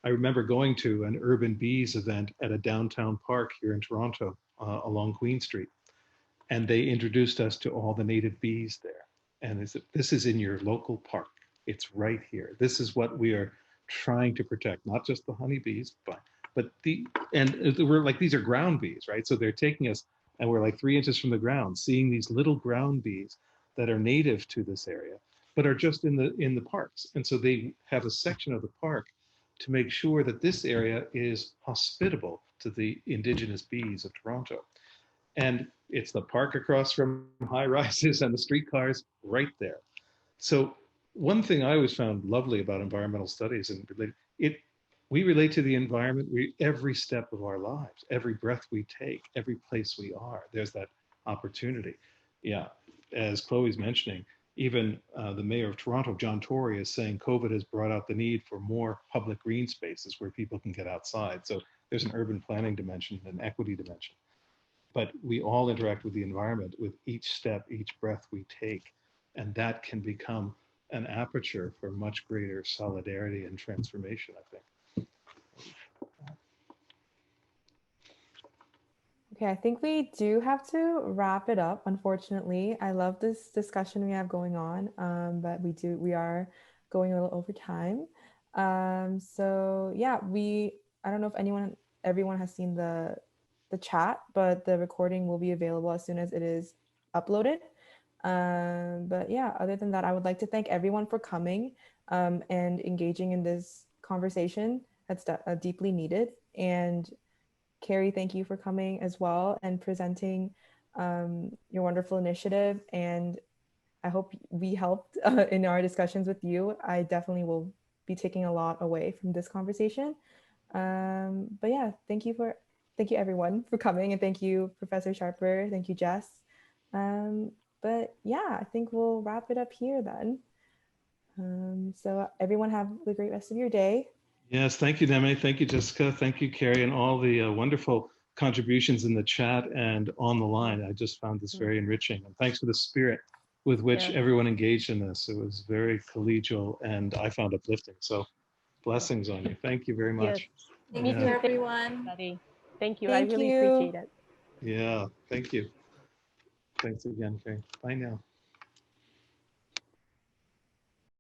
I remember going to an Urban Bees event at a downtown park here in Toronto along Queen Street. And they introduced us to all the native bees there. And this is in your local park. It's right here. This is what we are trying to protect, not just the honeybees, but we're like, these are ground bees, right? So they're taking us, and we're like 3 inches from the ground, seeing these little ground bees that are native to this area, but are just in the parks. And so they have a section of the park to make sure that this area is hospitable to the indigenous bees of Toronto. And it's the park across from high rises and the streetcars right there. So one thing I always found lovely about environmental studies, and we relate to the environment every step of our lives, every breath we take, every place we are. There's that opportunity. Yeah, as Chloe's mentioning, even the mayor of Toronto, John Tory, is saying COVID has brought out the need for more public green spaces where people can get outside. So there's an urban planning dimension, an equity dimension. But we all interact with the environment with each step, each breath we take. And that can become an aperture for much greater solidarity and transformation, I think.
Okay, I think we do have to wrap it up, unfortunately. I love this discussion we have going on, but we are going a little over time. So yeah, I don't know if everyone has seen the chat, but the recording will be available as soon as it is uploaded. But yeah, other than that, I would like to thank everyone for coming and engaging in this conversation that's deeply needed. And Carrie, thank you for coming as well and presenting your wonderful initiative. And I hope we helped in our discussions with you. I definitely will be taking a lot away from this conversation. But yeah, thank you everyone for coming, and thank you, Professor Sharper. Thank you, Jess. But yeah, I think we'll wrap it up here then. So everyone have a great rest of your day.
Yes, thank you, Demi. Thank you, Jessica. Thank you, Carrie, and all the wonderful contributions in the chat and on the line. I just found this very enriching. And thanks for the spirit with which everyone engaged in this. It was very collegial and I found uplifting. So blessings on you. Thank you very much.
Yes.
Thank you, everyone.
Thank you. I really appreciate it.
Yeah, thank you. Thanks again, Carrie. Bye now.